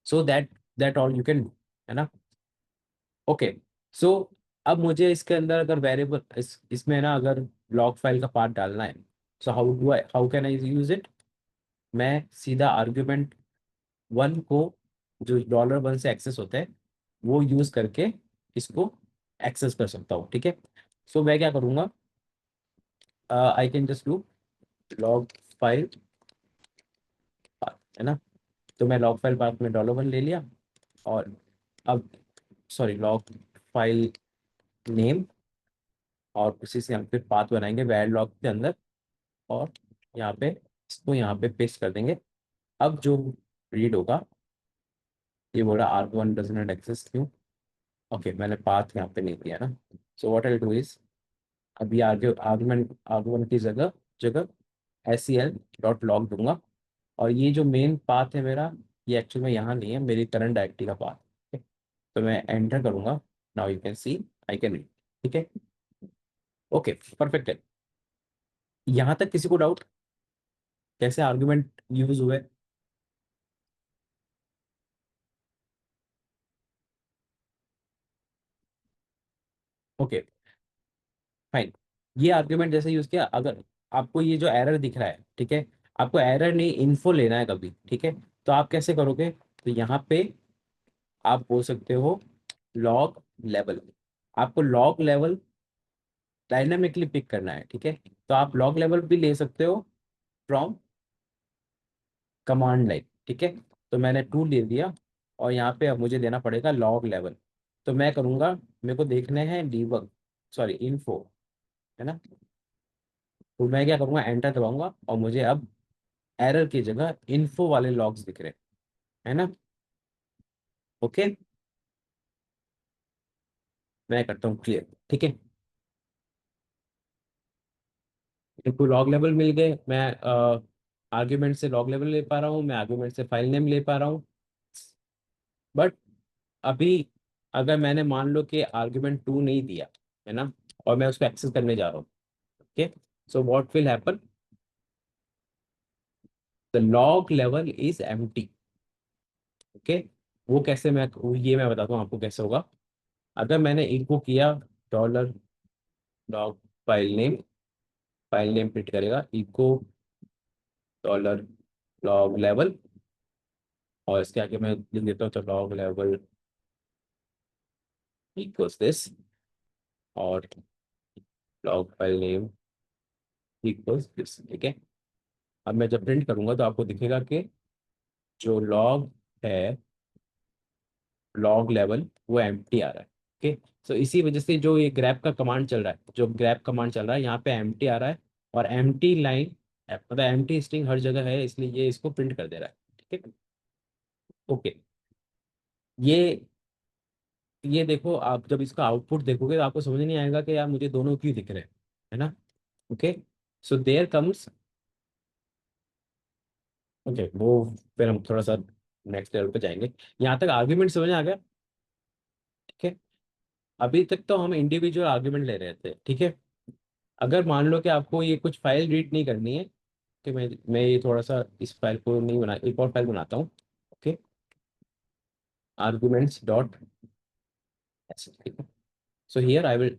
So that all you can do, है ना। ओके, सो अब मुझे इसके अंदर अगर वेरिएबल इसमें ना अगर लॉग फाइल का पार्ट डालना है, so how can I use it, मैं सीधा आर्ग्यूमेंट 1 को, जो $1 से एक्सेस होता है, वो यूज करके इसको एक्सेस कर सकता हूँ, ठीक है। सो मैं क्या करूँगा, आई can just do log file, है ना। तो मैं लॉग फाइल पाथ में $1 ले लिया, और अब सॉरी, लॉग फाइल नेम, और उसी से हम फिर पाथ बनाएंगे वैर लॉग के अंदर, और यहाँ पे इसको यहाँ पे पेस्ट कर देंगे। अब जो रीड होगा, ये बोला arg1 डज नॉट एक्सेस क्यों, ओके, मैंने पाथ यहाँ पे नहीं दिया ना। So what I do is, अभी आगे आर्गुमेंट आर्गुमेंट की जगह जगह SEL डॉट लॉग दूंगा। और ये जो मेन पाथ है मेरा, ये एक्चुअल में यहाँ नहीं है, मेरी करंट डायरेक्टरी का पाथ है। तो मैं एंटर करूंगा। Now you can see I can read. ठीक है, ओके, परफेक्ट है। यहाँ तक किसी को डाउट कैसे आर्गुमेंट यूज हुए? Okay, fine. ये आर्ग्यूमेंट जैसे यूज किया, अगर आपको ये जो एरर दिख रहा है, ठीक है, आपको एरर नहीं इन्फो लेना है कभी, ठीक है, तो आप कैसे करोगे? तो यहाँ पे आप बोल सकते हो लॉग लेवल। आपको लॉग लेवल डायनामिकली पिक करना है, ठीक है, तो आप लॉग लेवल भी ले सकते हो फ्रॉम कमांड लाइन, ठीक है। तो मैंने टू ले दिया, और यहाँ पे अब मुझे देना पड़ेगा लॉग लेवल। तो मैं करूँगा, मेरे को देखने हैं डीबग, सॉरी इन्फो, है ना। तो मैं क्या करूँगा, एंटर दबाऊंगा, और मुझे अब एरर की जगह इन्फो वाले लॉग्स दिख रहे हैं, है ना। ओके, मैं करता हूँ क्लियर, ठीक है। मेरे को लॉग लेवल मिल गए, मैं आर्ग्यूमेंट से लॉग लेवल ले पा रहा हूँ, मैं आर्ग्यूमेंट से फाइल नेम ले पा रहा हूँ। बट अभी अगर मैंने मान लो कि आर्ग्यूमेंट 2 नहीं दिया, है ना, और मैं उसको एक्सेस करने जा रहा हूँ, okay, so what will happen, the log level is empty. Okay, वो कैसे, मैं बताता हूँ आपको कैसे होगा। अगर मैंने इनको किया dollar log file name print करेगा इको डॉलर लॉग लेवल, और इसके आगे मैं लिख देता हूँ तो लॉग लेवल इक्वल्स दिस, और log file name equals this, ठीक है। अब मैं जब प्रिंट करूंगा तो आपको दिखेगा कि जो लॉग है, लॉग लेवल, वो एम्प्टी आ रहा है। ओके, सो इसी वजह से जो ये ग्रैप का कमांड चल रहा है, जो ग्रैप कमांड चल रहा है, यहाँ पे एम्प्टी आ रहा है, और एम्प्टी लाइन मतलब एम्प्टी स्ट्रिंग हर जगह है, इसलिए ये इसको प्रिंट कर दे रहा है, ठीक है। ओके, ये ये देखो, आप जब इसका आउटपुट देखोगे तो आपको समझ नहीं आएगा कि यार मुझे दोनों क्यों दिख रहे हैं, है ना। Okay, so there comes, okay, वो फिर हम थोड़ा सा नेक्स्ट लेवल पे जाएंगे। यहाँ तक आर्ग्यूमेंट समझ में आ गया, ठीक है। अभी तक तो हम इंडिविजुअल आर्ग्यूमेंट ले रहे थे, ठीक है। अगर मान लो कि आपको ये कुछ फाइल रीड नहीं करनी है, कि मैं ये थोड़ा सा इस फाइल को नहीं बना, एक और फाइल बनाता हूँ। ओके, आर्ग्यूमेंट्स डॉट, ठीक है। So here I will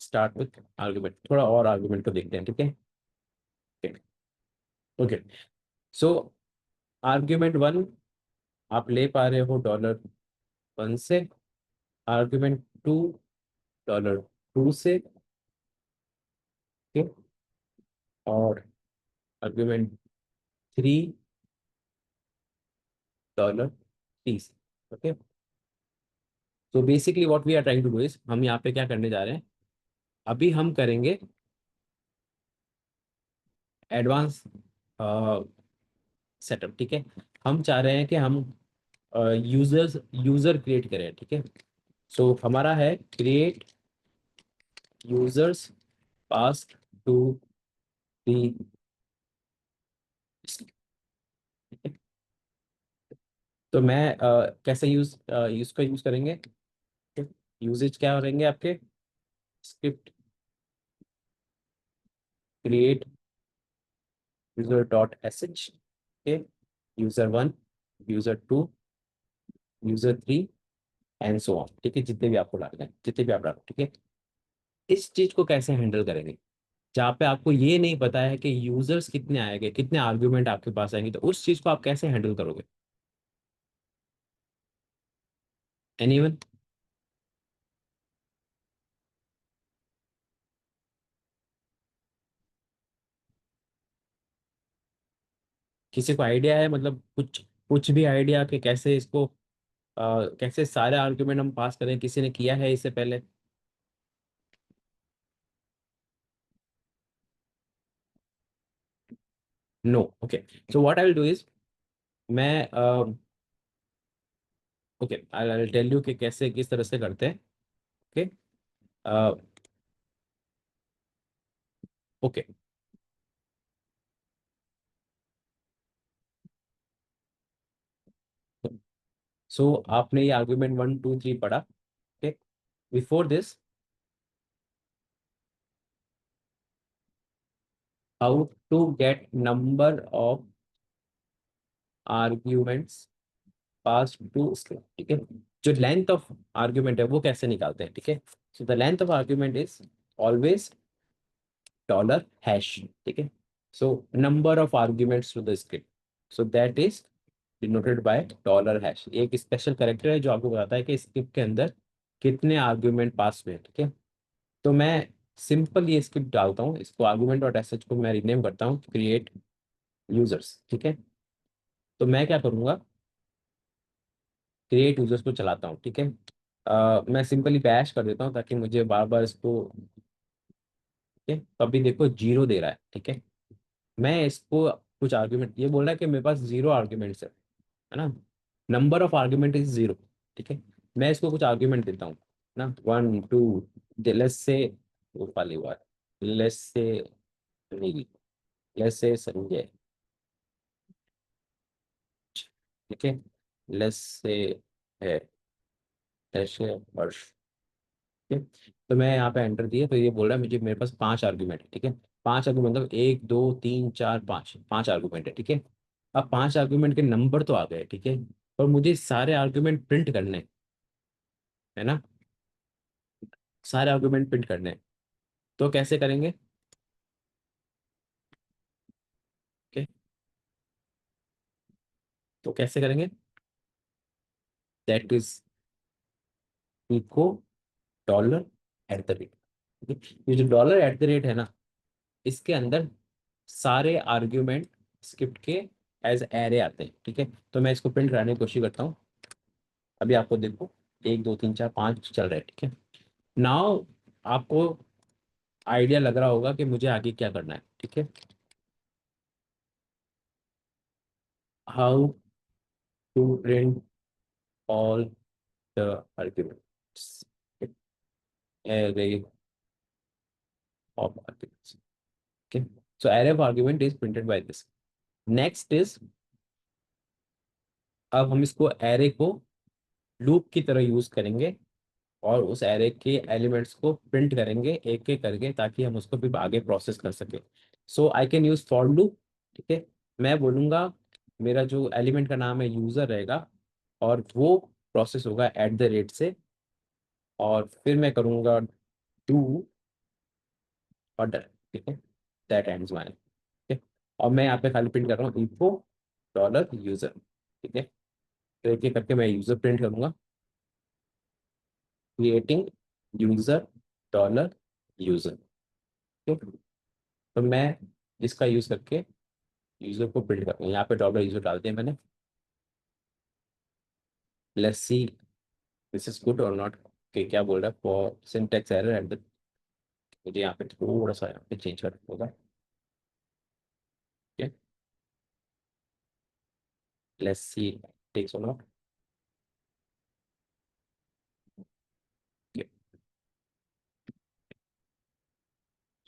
start with argument, थोड़ा और आर्ग्यूमेंट को देखते हैं, ठीक है। ओके, सो आर्ग्यूमेंट 1 आप ले पा रहे हो $1 से, आर्ग्यूमेंट 2 $2 से, ओके, और आर्ग्यूमेंट 3 $3 से, ओके। तो basically what we are trying to do is, हम यहाँ पे क्या करने जा रहे हैं, अभी हम करेंगे एडवांस सेटअप, ठीक है। हम चाह रहे हैं कि हम यूजर क्रिएट करें, ठीक है। सो हमारा है क्रिएट यूजर्स पास टू दी, तो मैं कैसे इसका यूज करेंगे, यूजेज क्या रहेंगे आपके, script create user dot S H, user 1, user 2, user 3, and so on, ठीक है, जितने भी आपको डालना है, जितने भी आप डालो, ठीक है। इस चीज को कैसे हैंडल करेंगे, जहाँ पे आपको ये नहीं पता है कि यूजर्स कितने आएंगे, कितने आर्ग्यूमेंट आपके पास आएंगे, तो उस चीज को आप कैसे हैंडल करोगे? एनीवन? किसी को आइडिया है, मतलब कुछ कुछ भी आइडिया कि कैसे इसको कैसे सारे आर्ग्यूमेंट हम पास करें, किसी ने किया है इससे पहले? No, okay, so what I will do is, मैं ओके, आई टेल यू कि कैसे किस तरह से करते हैं. ओके. ओके. सो आपने ये आर्ग्यूमेंट 1 2 3 पढ़ा. Okay. Before this, how to get number of arguments pass to string. ठीक है. जो लेंथ ऑफ आर्ग्यूमेंट है वो कैसे निकालते हैं. ठीक है. So the length of argument is always $#. ठीक है. So number of arguments to the script, so that is denoted by $#. एक स्पेशल करेक्टर है जो आपको बताता है कि स्क्रिप्ट के अंदर कितने आर्ग्यूमेंट पास हुए हैं. ठीक है. तो मैं सिंपल ये स्क्रिप्ट डालता हूँ, इसको आर्गुमेंट डॉट एस को मैं रिनेम करता हूँ क्रिएट यूजर्स. ठीक है. तो मैं क्या करूँगा, क्रिएट यूजर्स को चलाता हूँ. ठीक है. मैं सिंपली बैश कर देता हूँ ताकि मुझे बार बार इसको. ठीक है. तो अभी देखो 0 दे रहा है. ठीक है. मैं इसको कुछ आर्ग्यूमेंट, ये बोल रहा है कि मेरे पास 0 आर्ग्यूमेंट्स है ना. Number of argument is 0. ठीक है. मैं इसको कुछ आर्ग्यूमेंट देता हूँ ना, 1 2, let's say Gopali war, let's say nil, let's say Sanjay. ठीक है. लेट्स से है, लेट्स से हर्ष. ठीक है. तो मैं यहाँ पे एंटर दिए तो ये बोल रहा है मुझे, मेरे पास 5 आर्ग्यूमेंट है. ठीक है. 5 आर्ग्यूमेंट मतलब 1 2 3 4 5, 5 आर्ग्यूमेंट है. ठीक है. अब 5 आर्ग्यूमेंट के नंबर तो आ गए. ठीक है. और मुझे सारे आर्ग्यूमेंट प्रिंट करने हैं, है ना. सारे आर्ग्यूमेंट प्रिंट करने हैं. तो कैसे करेंगे. ओके. तो कैसे करेंगे, दैट इज इको $@. ये जो $@ है ना, इसके अंदर सारे आर्ग्यूमेंट स्क्रिप्ट के एज एरे आते हैं. ठीक है. तो मैं इसको प्रिंट कराने की कोशिश करता हूँ. अभी आपको देखो 1 2 3 4 5 चल रहा है. ठीक है. नाउ आपको आइडिया लग रहा होगा कि मुझे आगे क्या करना है. ठीक है. How to print all the arguments, array of arguments. Okay. So array of argument is printed by this. Next is, अब हम इसको एरे को लूप की तरह यूज करेंगे और उस एरे के एलिमेंट्स को प्रिंट करेंगे एक एक करके ताकि हम उसको फिर आगे प्रोसेस कर सके. So I can use for loop. ठीक है. मैं बोलूँगा मेरा जो एलिमेंट का नाम है यूजर रहेगा और वो प्रोसेस होगा @ से, और फिर मैं करूँगा डू और डन. ठीक है. That ends my. ठीक है. और मैं यहाँ पे खाली प्रिंट कर रहा हूँ इनको $यूजर. ठीक है. तो एक एक करके मैं यूजर प्रिंट करूंगा, क्रिएटिंग यूजर $यूजर. ठीक है. तो मैं इसका यूज करके यूजर को प्रिंट करूंगा. यहाँ पे $यूजर डाल दिया मैंने. Let's see this is good और नॉट. कि क्या बोल रहा है, for syntax error at the. मुझे यहाँ पे थोड़ा सा यहाँ पे चेंज करना होगा. ठीक है. लेट्स सी टेक्स और नॉट.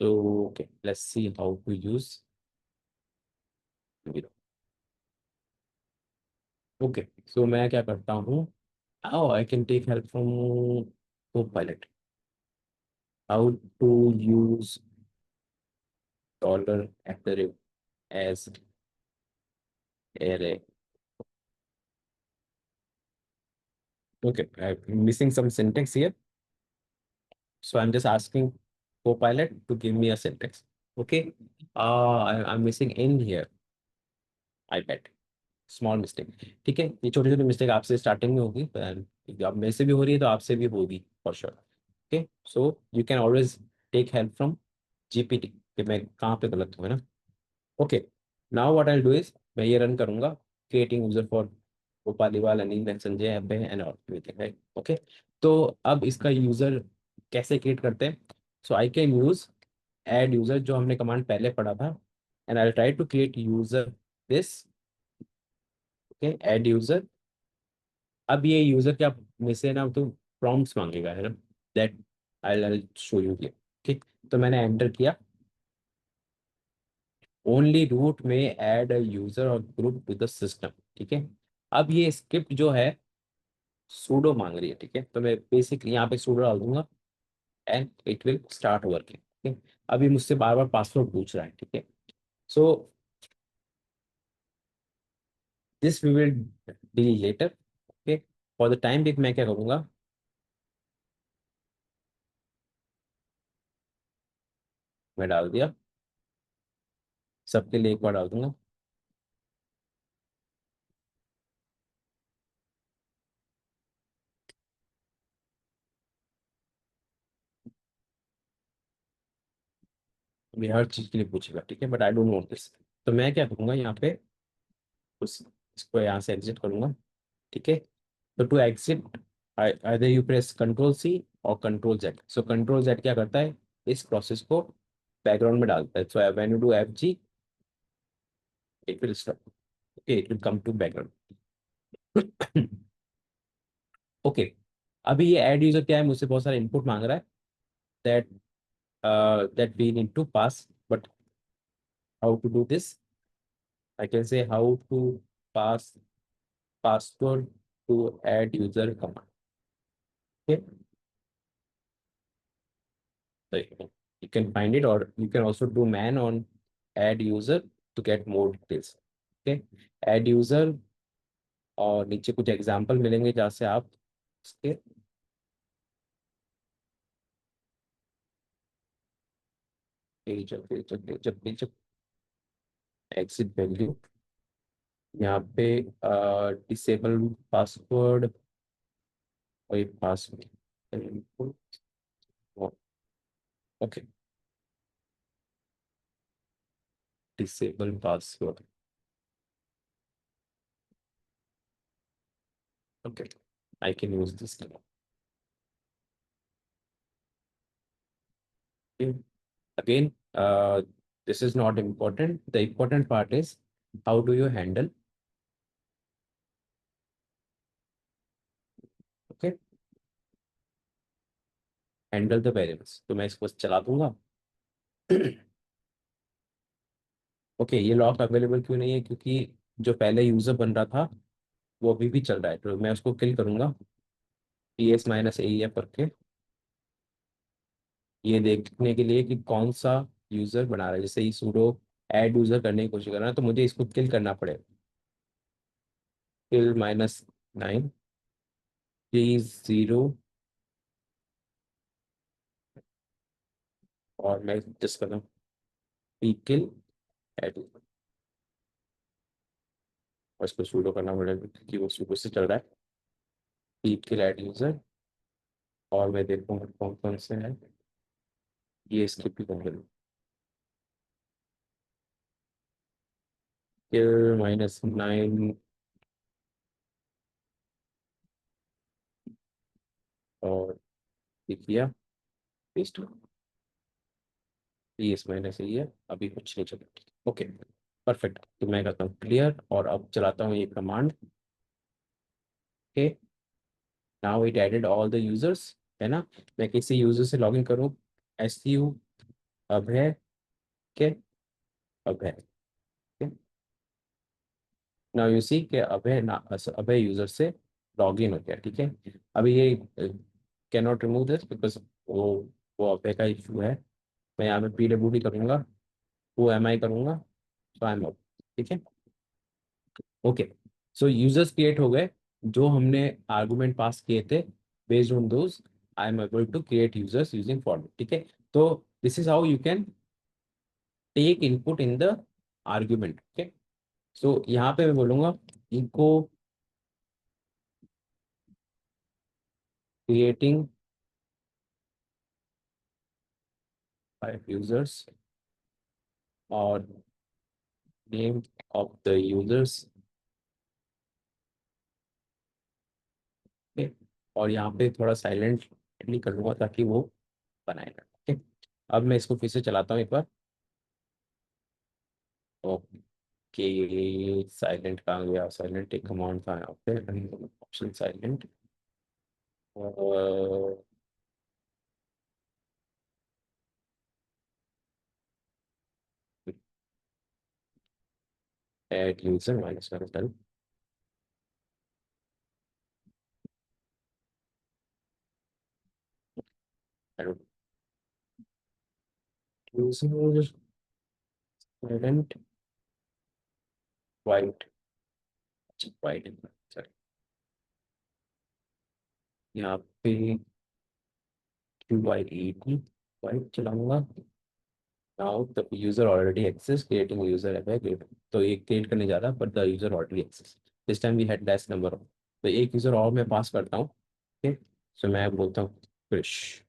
तो okay, let's see how to use. Okay. So मैं क्या करता हूँ, how I can take help from Copilot. How to use $@ as array. Okay, I'm missing some syntax here. So I'm just asking Copilot to give me a syntax. Okay. I'm missing in here. I bet. Small mistake. ठीक है. ये छोटी छोटी mistake आपसे starting में होगी, अब मेरे से भी हो रही है तो आपसे भी होगी for sure. Okay. So you can always take help from GPT कि मैं कहाँ पे गलत हूँ, है ना. Okay. Now what I do is, मैं ये रन करूंगा creating user for Gopaliwal Anil and Sanjay Abhay and everything, right. Okay. तो अब इसका यूजर कैसे क्रिएट करते हैं. So I can use add user जो हमने कमांड पहले पढ़ा था, and I try to create user this. Okay. Add user अब ये यूजर क्या में से ना तो प्रॉम्प्ट्स मांगेगा, है ना, that I show you here. ठीक, तो मैंने एंटर किया, ओनली रूट में ऐड अ यूजर और ग्रुप टू द सिस्टम। ठीक है, अब ये स्क्रिप्ट जो है सूडो मांग रही है। ठीक है, तो मैं बेसिकली यहाँ पे सूडो डाल दूंगा and it will start working. ठीक है, अभी मुझसे बार बार पासवर्ड पूछ रहा है। ठीक है, so this we will deal later. Okay, for the time being मैं क्या करूँगा, मैं डाल दिया, सबके लिए एक बार डाल दूंगा। अभी हर चीज के लिए पूछेगा। ठीक है, but I don't want this. तो मैं क्या करूँगा यहाँ पे, उस इसको यहाँ से एग्जिट करूंगा। ठीक है, तो to exit either you press control C और control Z. So control Z क्या करता है, इस प्रोसेस को बैकग्राउंड में डालता है। So when you do F G it will stop. Okay, it will come to background. Okay, अभी ये ऐड यूजर क्या है, मुझसे बहुत सारा इनपुट मांग रहा है, that that we need to pass. But how to do this, I can say how to pass password to add user command. Okay, so you can find it, or you can also do man on add user to get more details. Okay, add user, और नीचे कुछ example मिलेंगे जहाँ से आप इसके page exit value, यहाँ पे डिसेबल पासवर्ड और password. Okay, disable password. Okay, I can use this. Again, this is not important. The important part is how do you handle, okay, handle the variables। तो मैं इसको बस चला दूंगा। Okay, ये लॉक अवेलेबल क्यों नहीं है, क्योंकि जो पहले यूजर बन रहा था वो अभी भी चल रहा है, तो मैं उसको किल करूंगा PS-AEF करके, ये देखने के लिए कि कौन सा यूजर बना रहा है। जैसे ही सूडो ऐड यूजर करने की कोशिश कर रहा है, तो मुझे इसको किल करना पड़ेगा। किल -9 0, और मैं जस्ट कर रहा हूँ पी किल ऐड, और इसको सूडो करना पड़ेगा क्योंकि वो सूडो से चल रहा है। पीक किल ऐड यूजर, और मैं देखूंगा कौन कौन से हैं, ये स्किप भी कर दूँ। किल -9, और ये किया पेस्ट, ये इसमें ऐसे ही है, अभी कुछ नहीं चल रहा। Okay, perfect. तो मैं करता हूँ क्लियर, और अब चलाता हूँ ये command. Okay, now it added all the users, है ना। मैं किसी यूजर से लॉगिन करूँ, SU अभय के, अभय के, नाउ यू सी के अभय ना, अभय यूजर से लॉग इन हो गया। ठीक है, अभी ये can not remove this because वो अभय का इशू है। मैं यहाँ पे PWD करूँगा, वो MI करूँगा, तो आई एम आउट। ठीक है, ओके, सो यूजर्स क्रिएट हो गए, जो हमने आर्गुमेंट पास किए थे, based on those I am able to create users using for. ठीक है, तो this is how you can take input in the argument. Okay, so यहाँ पे मैं बोलूँगा इनको क्रिएटिंग 5 users और नेम ऑफ द यूजर्स। और यहाँ पे थोड़ा साइलेंटली कर लूंगा ताकि वो बनाएगा। ठीक है, अब मैं इसको फिर से चलाता हूँ एक बार। ओके, कि साइलेंट कहाँ गया, साइलेंट एक कमांड था यहाँ पे, option silent, add user minus help, user silent quiet, अच्छा वाइट, सॉरी यहाँ पे Q Y E T quiet चलाऊंगा। Now the user already exists creating user है, तो ये क्रिएट करने जा रहा है but the user already exists, this time we had less number of, तो एक यूजर और मैं पास करता हूँ। ठीक, सो मैं बोलता हूँ क्रिश।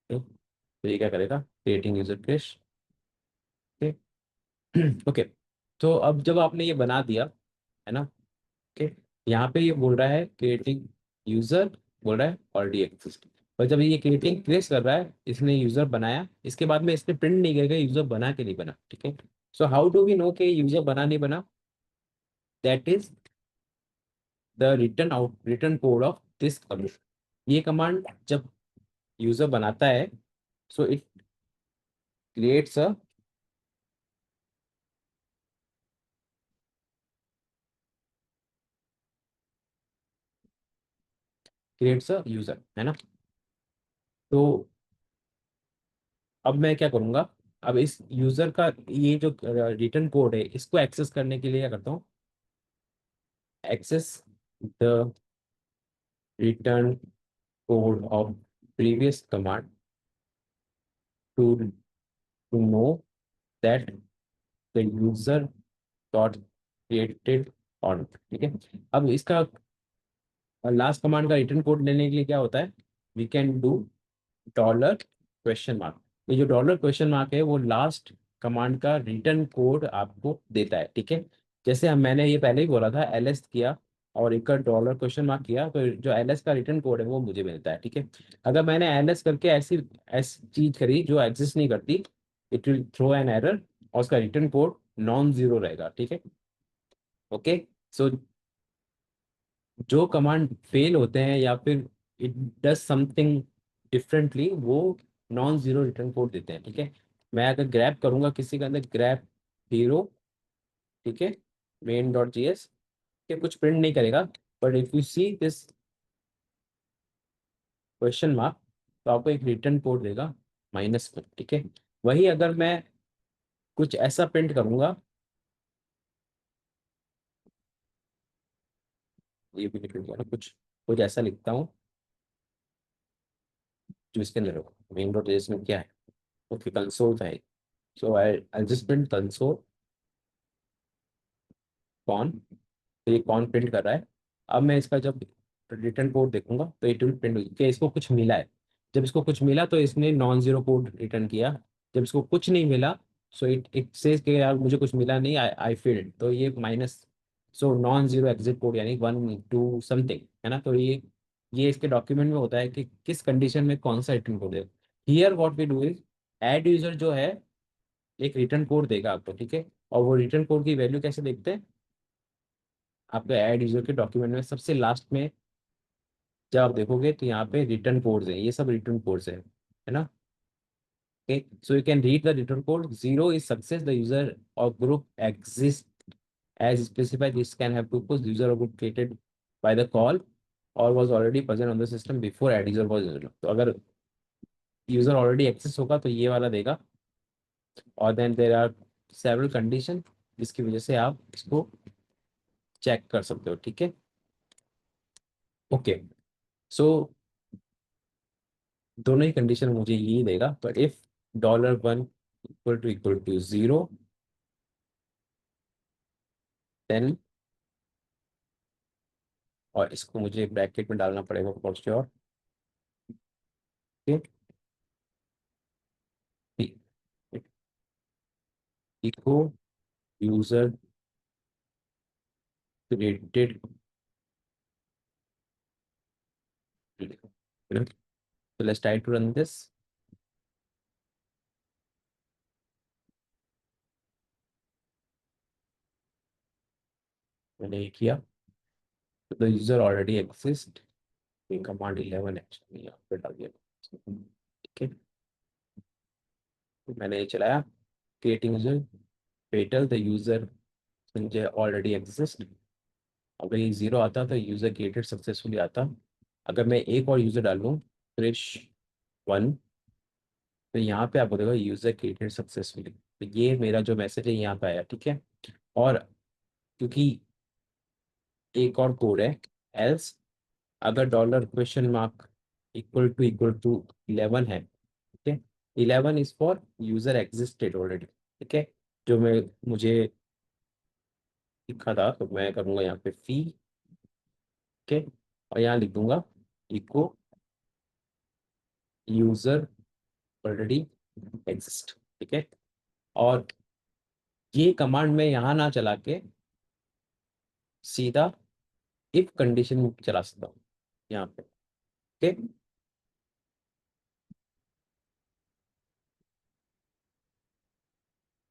ठीक, तो ये क्या करेगा, क्रिएटिंग यूजर क्रिश। ठीक, ओके, तो अब जब आपने ये बना दिया है ना, ओके, यहाँ पे ये बोल रहा है क्रिएटिंग यूजर, बोल रहा है ऑलरेडी एग्जिस्ट, पर जब ये क्रिएटिंग क्रिएट कर रहा है, इसने यूजर बनाया, इसके बाद में इसने प्रिंट नहीं करेगा यूजर बना के नहीं बना। ठीक है, so how do we know कि यूजर बना नहीं बना, that is the return out, return code of this command. ये कमांड जब यूजर बनाता है, so it creates a, creates a user, है ना। तो अब मैं क्या करूंगा, अब इस यूजर का ये जो रिटर्न कोड है, इसको एक्सेस करने के लिए क्या करता हूँ, access the return code of previous command to know that the user got created on। ठीक है, अब इसका लास्ट कमांड का रिटर्न कोड लेने के लिए क्या होता है, we can do dollar question mark. ये जो डॉलर क्वेश्चन मार्क है वो लास्ट कमांड का रिटर्न कोड आपको देता है। ठीक है, जैसे हम, मैंने ये पहले ही बोला था, एलएस किया और एक का डॉलर क्वेश्चन मार्क किया, तो जो एलएस का रिटर्न कोड है वो मुझे मिलता है। ठीक है, अगर मैंने एलएस करके ऐसी ऐसी चीज करी जो एग्जिस्ट नहीं करती, it will throw an error और उसका रिटर्न कोड नॉन जीरो रहेगा। ठीक है, ओके, सो जो कमांड फेल होते हैं या फिर इट डज समथिंग डिफरेंटली, वो नॉन जीरो रिटर्न कोड देते हैं। ठीक है, मैं अगर ग्रैब करूंगा किसी के अंदर, ग्रैब हीरो, ठीक है, मेन डॉट जी एस, के कुछ प्रिंट नहीं करेगा, but if you see this question mark, तो आपको एक रिटर्न कोड देगा -1। ठीक है, वही अगर मैं कुछ ऐसा प्रिंट करूंगा, ये भी प्रिंट करूंगा, कुछ कुछ ऐसा लिखता हूँ जो इसके अंदर होगा, मेन डॉट जेएस में क्या है, ओके कंसोल है, so I just print console con, तो ये कॉन प्रिंट कर रहा है। अब मैं इसका जब रिटर्न कोड देखूंगा तो इट विल प्रिंट कि इसको कुछ मिला है। जब इसको कुछ मिला तो इसने नॉन जीरो कोड रिटर्न किया, जब इसको कुछ नहीं मिला, सो इट इट सेज कि यार मुझे कुछ मिला नहीं, आई आई फेल्ड, तो ये minus, so non zero exit code यानी 1 2 समथिंग, है ना। तो ये इसके डॉक्यूमेंट में होता है कि किस कंडीशन में कौन सा रिटर्न कोड देगा। Here what we do is, add user जो है एक रिटर्न कोड देगा आपको। ठीक है, और वो रिटर्न कोड की वैल्यू कैसे देखते हैं, आपके ऐड यूजर के डॉक्यूमेंट में सबसे लास्ट में जब आप देखोगे तो यहाँ पे रिटर्न कोड्स हैं, ये सब रिटर्न कोड्स हैं, है ना। Okay, so you can read the return code, zero is success the user और group exist as specified, this can have purpose user or group created by the call or was already present on the system before add user was available। तो अगर user already access होगा तो ये वाला देगा, और then there are several condition जिसकी वजह से आप इसको चेक कर सकते हो। ठीक है, ओके, सो दोनों ही कंडीशन मुझे यही देगा, पर इफ $1 इक्वल टू 0, देन, और इसको मुझे ब्रैकेट में डालना पड़ेगा for sure, echo user created, so let's try to run this। मैंने ये किया, तो the user already exist, command 11 actually यहाँ पे डाल दिया, ठीक है। तो मैंने ये चलाया, creating user petal the user Sanjay already exist. अगर ये 0 आता तो यूजर क्रिएटेड सक्सेसफुली आता। अगर मैं एक और यूजर डालूँ क्रिश 1, तो यहाँ पे आपको देखो यूजर क्रिएटेड सक्सेसफुली, तो ये मेरा जो मैसेज है यहाँ पे आया, ठीक है। और क्योंकि एक और कोड है, एल्स अगर dollar question mark equal to 11 है, ठीक है, 11 is for user existed already, ठीक है। जो मैं मुझे लिखा था, तो मैं करूँगा यहाँ पे फी, ठीक है, और यहाँ लिख दूंगा इको यूजर ऑलरेडी एग्जिस्ट, ठीक है। और ये कमांड में यहाँ ना चला के सीधा इफ कंडीशन चला सकता हूँ यहाँ पे, ठीक है।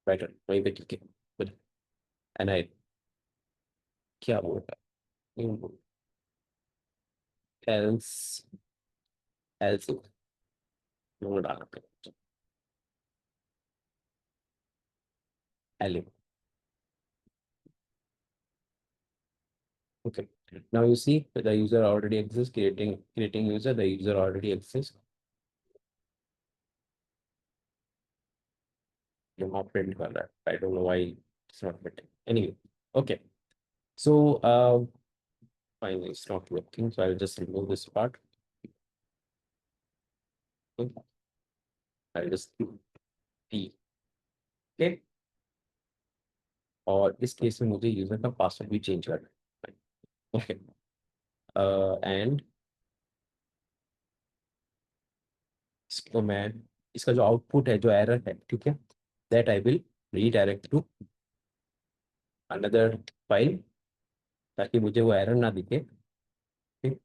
बेटर वहीं पे, ठीक है। एन आई क्या बोल रहा है, एल्स एल्स डालना पड़ेगा, elif, okay. Now you see that the user already exists, creating user, the user already exists. You're not print कर रहा है, I don't know why it's not printing. Anyway, okay. So fine, it's not working, so I'll just remove this part. Okay. I'll just P, okay. और इस case में मुझे user का password भी change करना है, ओके। एंड इसको मैं, इसका जो आउटपुट है, जो एरर है, ठीक है, that I will redirect to another file, ताकि मुझे वो एरर ना दिखे, ठीक।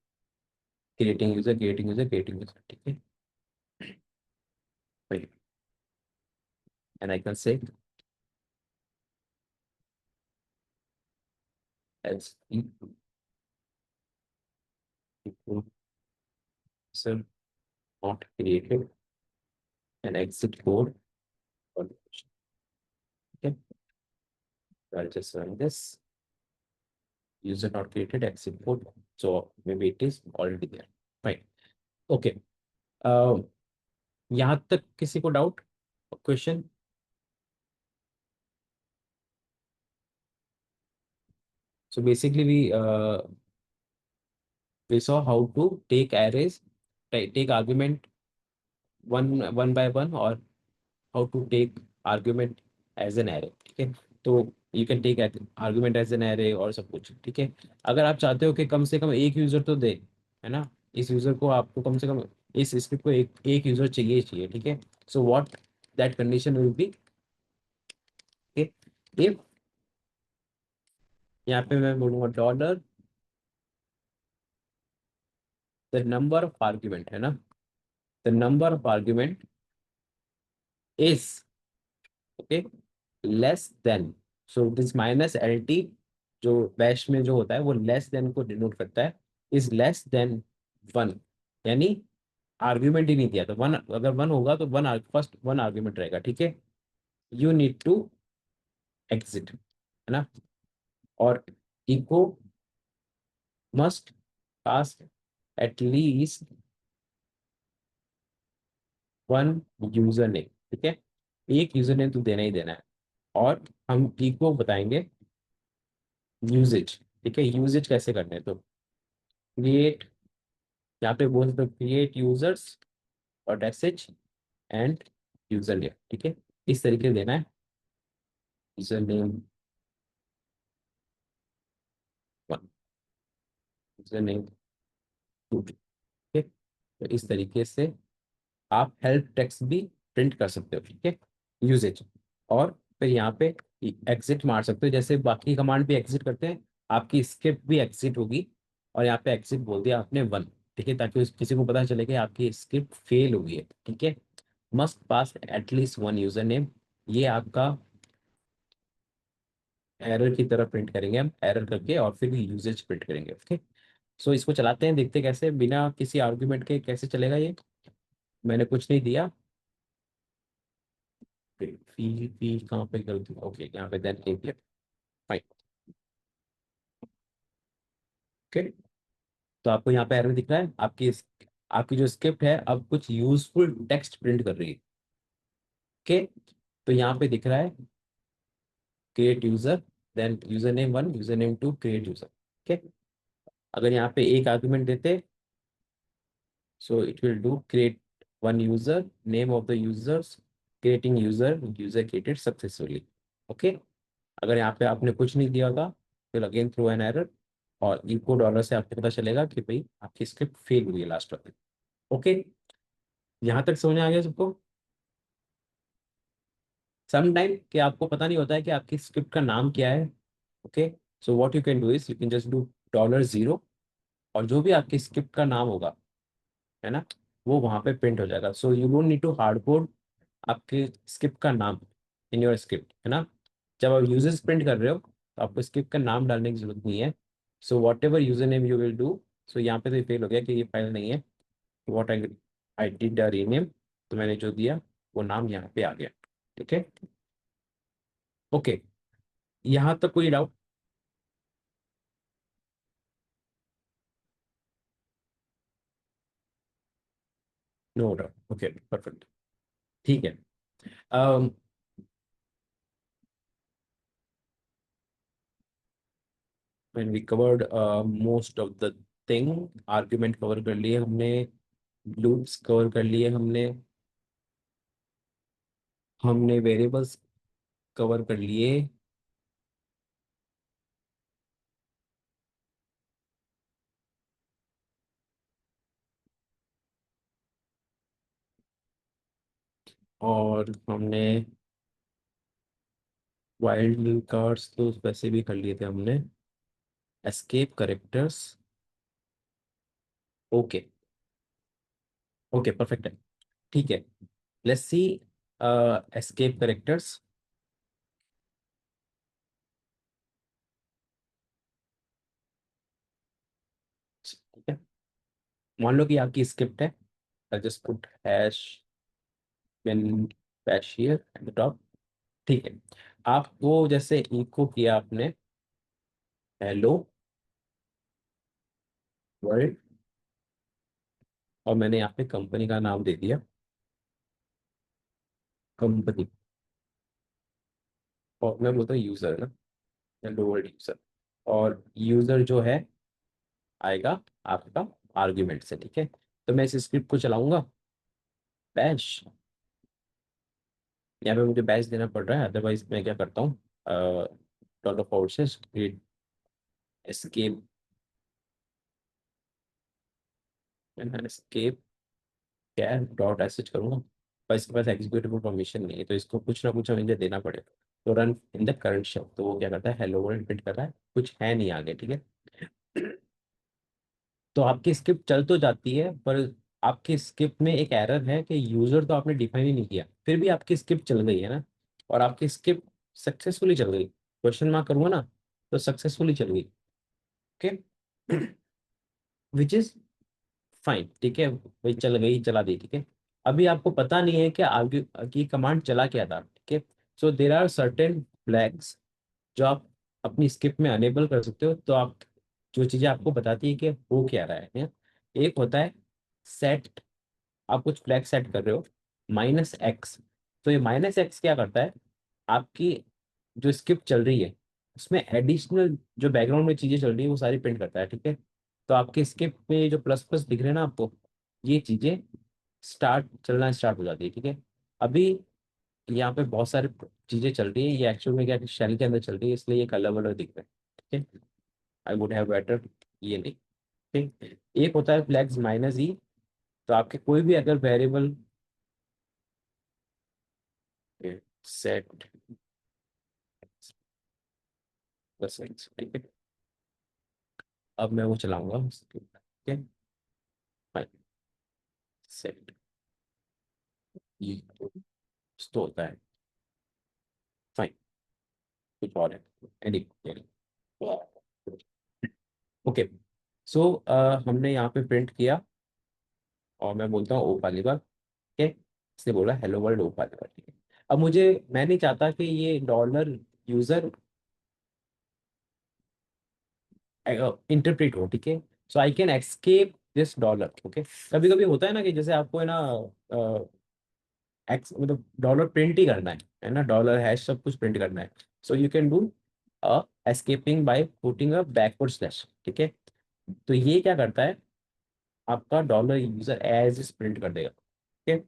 Creating user creating user creating user, ठीक है। And I can say as user not created an exit code for the question. Okay, so I'll just run this, user not created exit code, so maybe it is already there, fine, okay. यहाँ तक किसी को doubt, question? So basically we saw how to take arrays, take argument one by one, or how to take argument as an array, ठीक है। तो you can take argument as an array और सब कुछ, ठीक है। अगर आप चाहते हो कि कम से कम एक यूजर तो दे, है ना, इस यूजर को आपको कम से कम, इस स्क्रिप्ट को एक यूजर चाहिए ही चाहिए, ठीक है। So what that condition will be, if यहाँ पे मैं बोलूंगा dollar the number of argument, है ना, the number of argument is, okay, less than, so this minus L T, जो बैश में जो होता है वो लेस देन को डिनोट करता है, इज लेस देन 1, यानी आर्ग्यूमेंट ही नहीं दिया, तो वन, अगर 1 होगा तो फर्स्ट 1 आर्ग्यूमेंट रहेगा, ठीक है। यू नीड टू एग्जिट, है ना, और echo must pass at least 1 user name, ठीक है, एक यूजर नेम तो देना ही देना है। और हम इको बताएंगे यूजेज, ठीक है, यूजेज कैसे करने हैं, तो क्रिएट, यहाँ पे बोल सकते क्रिएट यूजर्स और मैसेज एंड यूजर नेम, ठीक है, इस तरीके से देना है, यूजर नेम 1, यूजर नेम 2, ठीक है। तो इस तरीके से आप हेल्प टेक्स्ट भी प्रिंट कर सकते हो, ठीक है, यूजेज। और फिर यहाँ पे एग्जिट मार सकते हो, जैसे बाकी कमांड भी एग्जिट करते हैं, आपकी स्क्रिप्ट भी एग्जिट होगी, और यहाँ पे एग्जिट बोल दिया आपने 1, ठीक है, ताकि किसी को पता चले कि आपकी स्क्रिप्ट फेल हुई है, ठीक है। Must pass at least 1 user name, ये आपका एरर की तरह प्रिंट करेंगे हम, एरर करके और फिर यूजेज प्रिंट करेंगे। ओके, सो इसको चलाते हैं, देखते हैं कैसे बिना किसी आर्ग्यूमेंट के कैसे चलेगा ये। मैंने कुछ नहीं दिया, फी फी कहाँ पे कर दिया, ओके यहाँ पे देन एक फाइन। ओके, तो आपको यहाँ पे एरर दिख रहा है, आपकी जो स्क्रिप्ट है अब कुछ यूजफुल टेक्स्ट प्रिंट कर रही है। ओके, तो यहाँ पे दिख रहा है create user, then user name 1, user name 2, create user. Okay, अगर यहाँ पे एक आर्गुमेंट देते, so it will do create one user, name of the users, creating user, user created successfully. Okay, अगर यहाँ पे आपने कुछ नहीं दिया होगा, फिर अगेन थ्रो एन एरर, और इको डॉलर से आपको पता चलेगा कि भाई आपकी स्क्रिप्ट फेल हुई है लास्ट वाली। ओके, यहाँ तक समझ में आ गया सबको? सम टाइम कि आपको पता नहीं होता है कि आपकी स्क्रिप्ट का नाम क्या है। Okay, so what you can do is you can just do $0, और जो भी आपकी स्क्रिप्ट का नाम होगा, है ना, वो वहां पे प्रिंट हो जाएगा। So you don't need to hard code आपके स्क्रिप्ट का नाम इन योर स्क्रिप्ट, है ना। जब आप यूजर्स प्रिंट कर रहे हो तो आपको स्क्रिप्ट का नाम डालने की जरूरत नहीं है। So whatever user name you will do, so यहाँ पे तो ये फेल हो गया कि ये फाइल नहीं है। What I I did rename, तो मैंने जो दिया वो नाम यहाँ पे आ गया। ठीक है, ओके, यहाँ तक कोई doubt? No doubt, okay perfect. ठीक है, um, when we covered most of the thing, argument cover कर लिए हमने, लूप्स कवर कर लिए हमने, हमने वेरिएबल्स कवर कर लिए। और हमने वाइल्ड कार्ड्स तो वैसे भी कर लिए थे हमने, escape characters. Okay, okay perfect है। ठीक है, लेट्स सी एस्केप करेक्टर्स। ठीक है, मान लो कि आपकी स्क्रिप्ट है, just put hash when bash here at the top. ठीक है, आपको जैसे इको किया आपने हेलो वर्ल्ड, और मैंने यहाँ पे कंपनी का नाम दे दिया कंपनी, और मैं बोलता हूँ यूजर ना, हेलो वर्ल्ड यूजर, और यूजर जो है आएगा आपका आर्ग्यूमेंट से। ठीक है, तो मैं इस स्क्रिप्ट को चलाऊंगा बैश, यहाँ पे मुझे बैश देना पड़ रहा है, अदरवाइज मैं क्या करता हूँ, डॉलर फॉरवर्ड से एस्केप, एस्केप क्या डॉट एसेज करूंगा, पर इसके पास एग्जीक्यूटेबल परमिशन नहीं है, तो इसको कुछ ना कुछ मुझे देना पड़ेगा। तो run in the current shell, तो वो क्या करता है, हेलो वर्ल्ड प्रिंट कर रहा है, कुछ है नहीं आगे। ठीक है, तो आपकी स्क्रिप्ट चल तो जाती है, पर आपकी स्क्रिप्ट में एक एरर है कि यूजर तो आपने डिफाइन ही नहीं किया, फिर भी आपकी स्क्रिप्ट चल गई है ना, और आपकी स्क्रिप्ट सक्सेसफुली चल गई, क्वेश्चन मार्क करूंगा ना, तो सक्सेसफुली चल गई। Okay, which is fine. ठीक है, भाई चल गई, चला दी। ठीक है, अभी आपको पता नहीं है कि आगे की कमांड चला क्या था। ठीक है, सो देर आर सर्टेन फ्लैग्स जो आप अपनी स्क्रिप्ट में अनेबल कर सकते हो, तो आप जो चीजें आपको बताती है कि हो क्या रहा है। एक होता है सेट, आप कुछ फ्लैग सेट कर रहे हो, -X, तो ये -X क्या करता है, आपकी जो स्क्रिप्ट चल रही है उसमें एडिशनल जो बैकग्राउंड में चीजें चल रही है वो सारी प्रिंट करता है। ठीक है, तो आपके स्क्रिप्ट में जो प्लस प्लस दिख रहे हैं ना आपको, ये चीजें चलना स्टार्ट हो जाती है। ठीक है, अभी यहाँ पे बहुत सारी चीजें चल रही है, ये एक्चुअल में क्या शेल के अंदर चल रही है, इसलिए ये कलर वलर दिख रहा है। ठीक है, आई वुड हैव बेटर ये नहीं। ठीक, एक होता है फ्लैग्स -E, तो आपके कोई भी अगर वेरिएबल सेट प्लस एक्स। ठीक है, अब मैं वो चलाऊंगा। ठीक है, फाइन, सेट, ये तो होता है, फाइन। कुछ और है। ओके, सो हमने यहाँ पे प्रिंट किया और मैं बोलता हूँ ओप वाली बार, ठीक है। इसने बोला हेलो वर्ल्ड ओप वाली बार, ठीक है। अब मैं नहीं चाहता कि ये डॉलर यूजर इंटरप्रेट हो, ठीक है। So I can escape this dollar, okay. कभी कभी होता है ना कि जैसे आपको है ना मतलब डॉलर प्रिंट ही करना है ना, डॉलर हैश सब कुछ प्रिंट करना है। So you can do escaping by putting a backward slash, ठीक है। तो ये क्या करता है, आपका dollar user as is print कर देगा, ठीक है।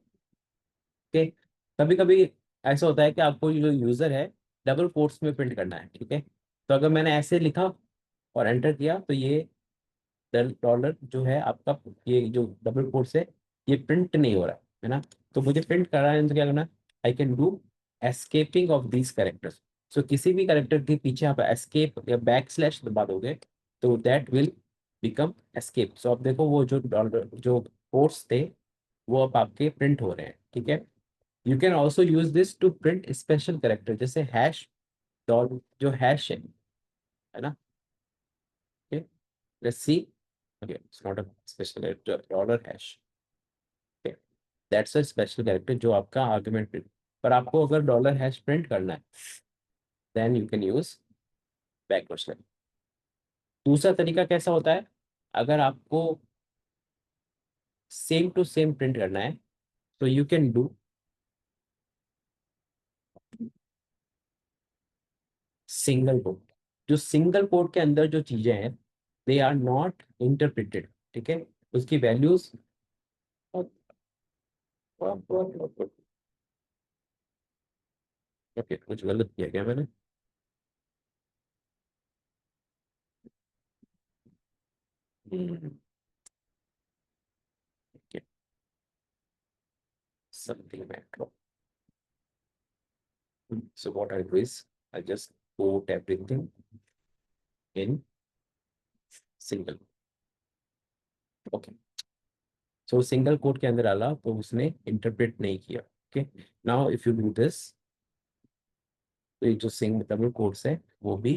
ठीक, कभी कभी ऐसा होता है कि आपको जो यूजर है डबल कोट्स में प्रिंट करना है, ठीक है। तो अगर मैंने ऐसे लिखा और एंटर किया तो ये डॉलर जो है आपका, ये जो डबल कोट्स है ये प्रिंट नहीं हो रहा है ना। तो मुझे प्रिंट करना है तो क्या करना, I can do escaping of these characters. So किसी भी कैरेक्टर के पीछे आप एस्केप या बैक स्लैश दबा दोगे तो दैट विल बिकम एस्केप। सो अब देखो वो जो डॉलर जो कोट्स थे वो अब आपके प्रिंट हो रहे हैं, ठीक है। You can also use this to print special character, जैसे हैश डॉल जो हैश है ना, let's see, okay, it's not a special character, dollar hash, okay, that's a special character जो आपका आर्गुमेंट प्रिंट। पर आपको अगर डॉलर हैश प्रिंट करना है then you can use backward slash. दूसरा तरीका कैसा होता है, अगर आपको सेम टू सेम प्रिंट करना है तो you can do single quote. जो सिंगल कोट के अंदर जो चीजें हैं दे आर नॉट इंटरप्रिटेड, ठीक है। उसकी वैल्यूज, ओके कुछ गलत किया क्या मैंने, something macro. So what I do is I just quote everything in single. Okay. So single quote के अंदर डाला तो उसने इंटरप्रेट नहीं किया। Okay. Now if you do this, तो ये जो सिंग डबल कोट्स है वो भी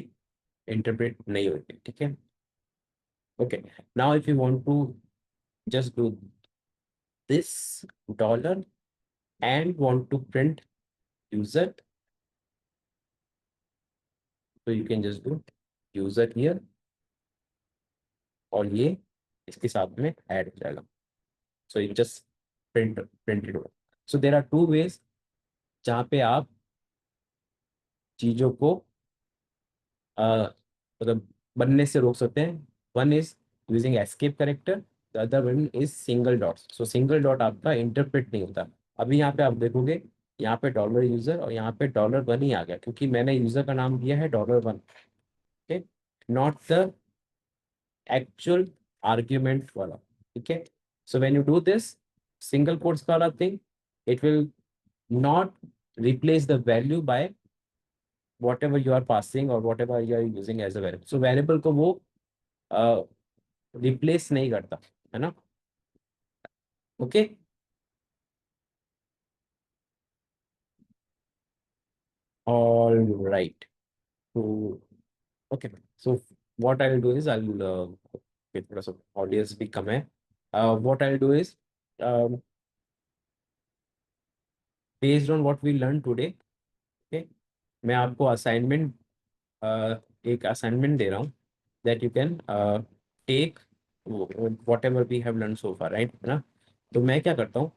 इंटरप्रेट नहीं होते, ठीक है। Okay. Now if you want to just do this dollar and want to print user, so you can just do user here और ये इसके साथ में ऐड हो जाएगा। So you just print it over. So there are two ways जहाँ पे आप चीजों को मतलब बनने से रोक सकते हैं। One is using escape character, the other one is single dots. So single dot आपका इंटरप्रेट नहीं होता। अभी यहाँ पे आप देखोगे यहाँ पे डॉलर यूजर और यहाँ पे डॉलर वन ही आ गया क्योंकि मैंने यूजर का नाम दिया है dollar one, okay, not the actual argument वाला, ठीक है। So when you do this single quotes वाला thing, it will not replace the value by whatever you are passing or whatever you are using as a variable. So variable को वो replace नहीं करता, है ना। Okay, all right. तो okay, so what I will do is I will थोड़ा सा audience भी कम है। What I will do is based on what we learn today, okay, मैं आपको असाइनमेंट एक असाइनमेंट दे रहा हूँ that you can take whatever we have learn so far, right, है ना। तो मैं क्या करता हूँ,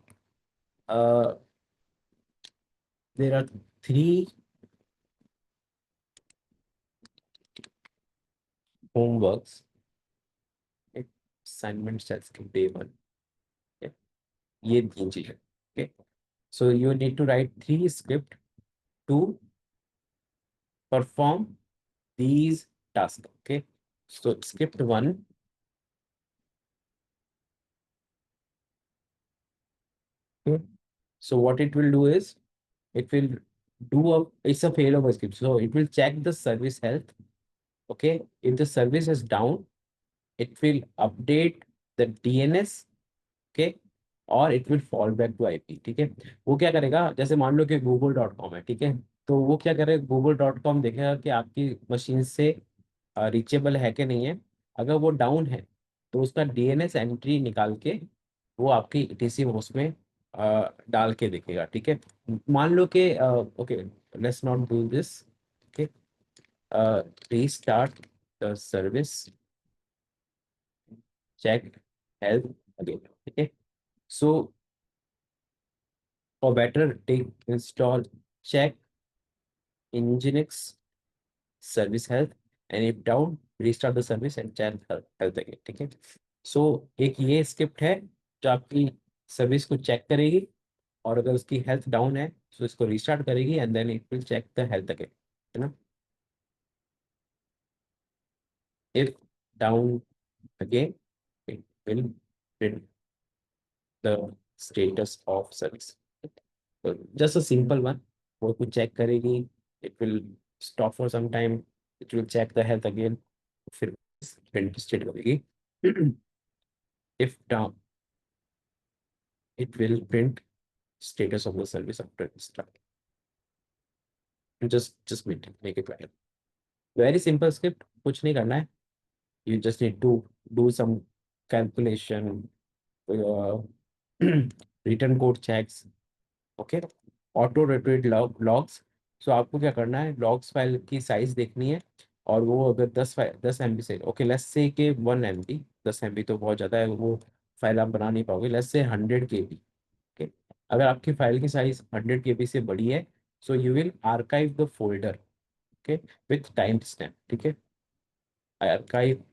there are three homeworks, assignment sets के डे वन, ये तीन चीजें, okay. So you need to write three script to perform these tasks, okay. So script one, okay. So what it will do is it will do a, it's a failover script, so it will check the service health, okay. If the service is down it will update the DNS, okay, और it will fall back to IP, ठीक है। वो क्या करेगा, जैसे मान लो कि google.com है, ठीक है। तो वो क्या करे, google.com देखेगा कि आपकी मशीन से रीचेबल है कि नहीं है। अगर वो डाउन है तो उसका डीएनएस एंट्री निकाल के वो आपकी ईटीसी उसमें डाल के देखेगा, ठीक है। मान लो कि okay, let's not do this, okay, restart the service, check health again, ठीक है। So for better take install check nginx service health, and if down restart the service and check health again, ठीक है। सो एक ये script है जो आपकी service को चेक करेगी, और अगर उसकी हेल्थ डाउन है तो इसको रीस्टार्ट करेगी and then it will check the health again, है ना। If down again it will print the status of service. Just a simple one, वो कुछ चेक करेगी, it will stop for some time, it will check the health again, फिर print state करेगी। If down it will print status of the service after start. Just make it better. Very simple script, कुछ नहीं करना है. You just need to do some calculation, uh, return code checks, okay. Auto rotate logs. So आपको क्या करना है, logs file की size देखनी है, और वो अगर 10 MB से, ओके लेट्स से के 1 MB, 10 MB तो बहुत ज़्यादा है, वो फाइल आप बना नहीं पाओगे, लेट्स से 100 KB, ओके। अगर आपकी फाइल की साइज 100 KB से बड़ी है, so you will archive the folder, okay, with time stamp, ठीक है। Archive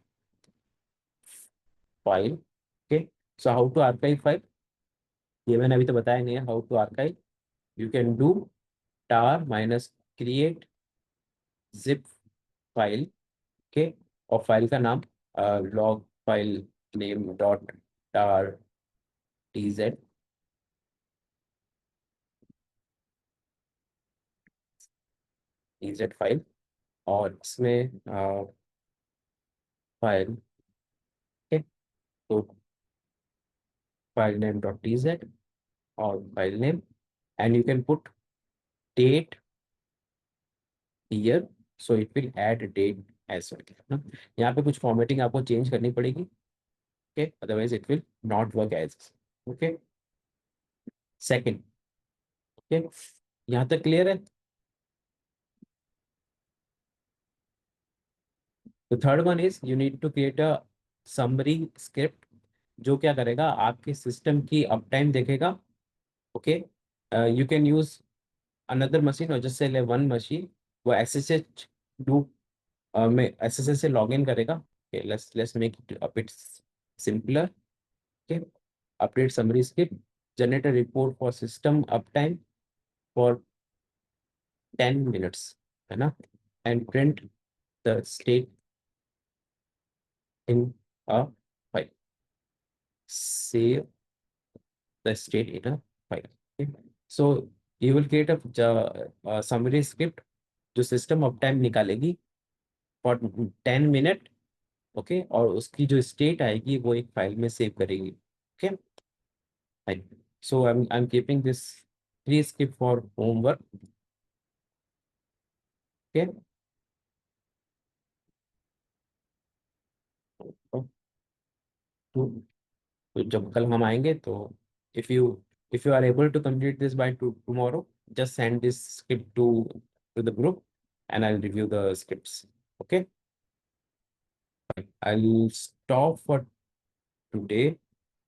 file, okay. So how to archive file, ये मैंने अभी तो बताया नहीं है how to archive. You can do tar minus create zip file, okay, और फाइल का नाम log file name dot tar tz, tz file, और इसमें फाइल, ओके, तो फाइल नेम डॉट tz और file name, and you can put date year, so it will add date as well, है ना। यहाँ पे कुछ फॉर्मेटिंग आपको चेंज करनी पड़ेगी, okay, otherwise it will not work as, okay. Second, okay, यहाँ तक क्लियर है। The third one is you need to create a summary script, जो क्या करेगा, आपके सिस्टम की अप टाइम देखेगा, okay. You can use another machine, और जस्ट से वन मशीन, वो SSH डू में SSH से लॉग इन करेगा, okay, let's make it a bit simpler, okay. Update summary script, generate a report for system uptime for 10 minutes, है ना, and print the state in a file, save the state in a file, okay. So you will create a summary script जो system up time निकालेगी for 10 minute, okay, और उसकी जो state आएगी वो एक फाइल में सेव करेगी, okay. So I am keeping this three script for homework, okay. तो जब कल हम आएंगे तो if you if you are able to complete this by tomorrow, just send this script to the group and I will review the scripts, okay. I will stop for today.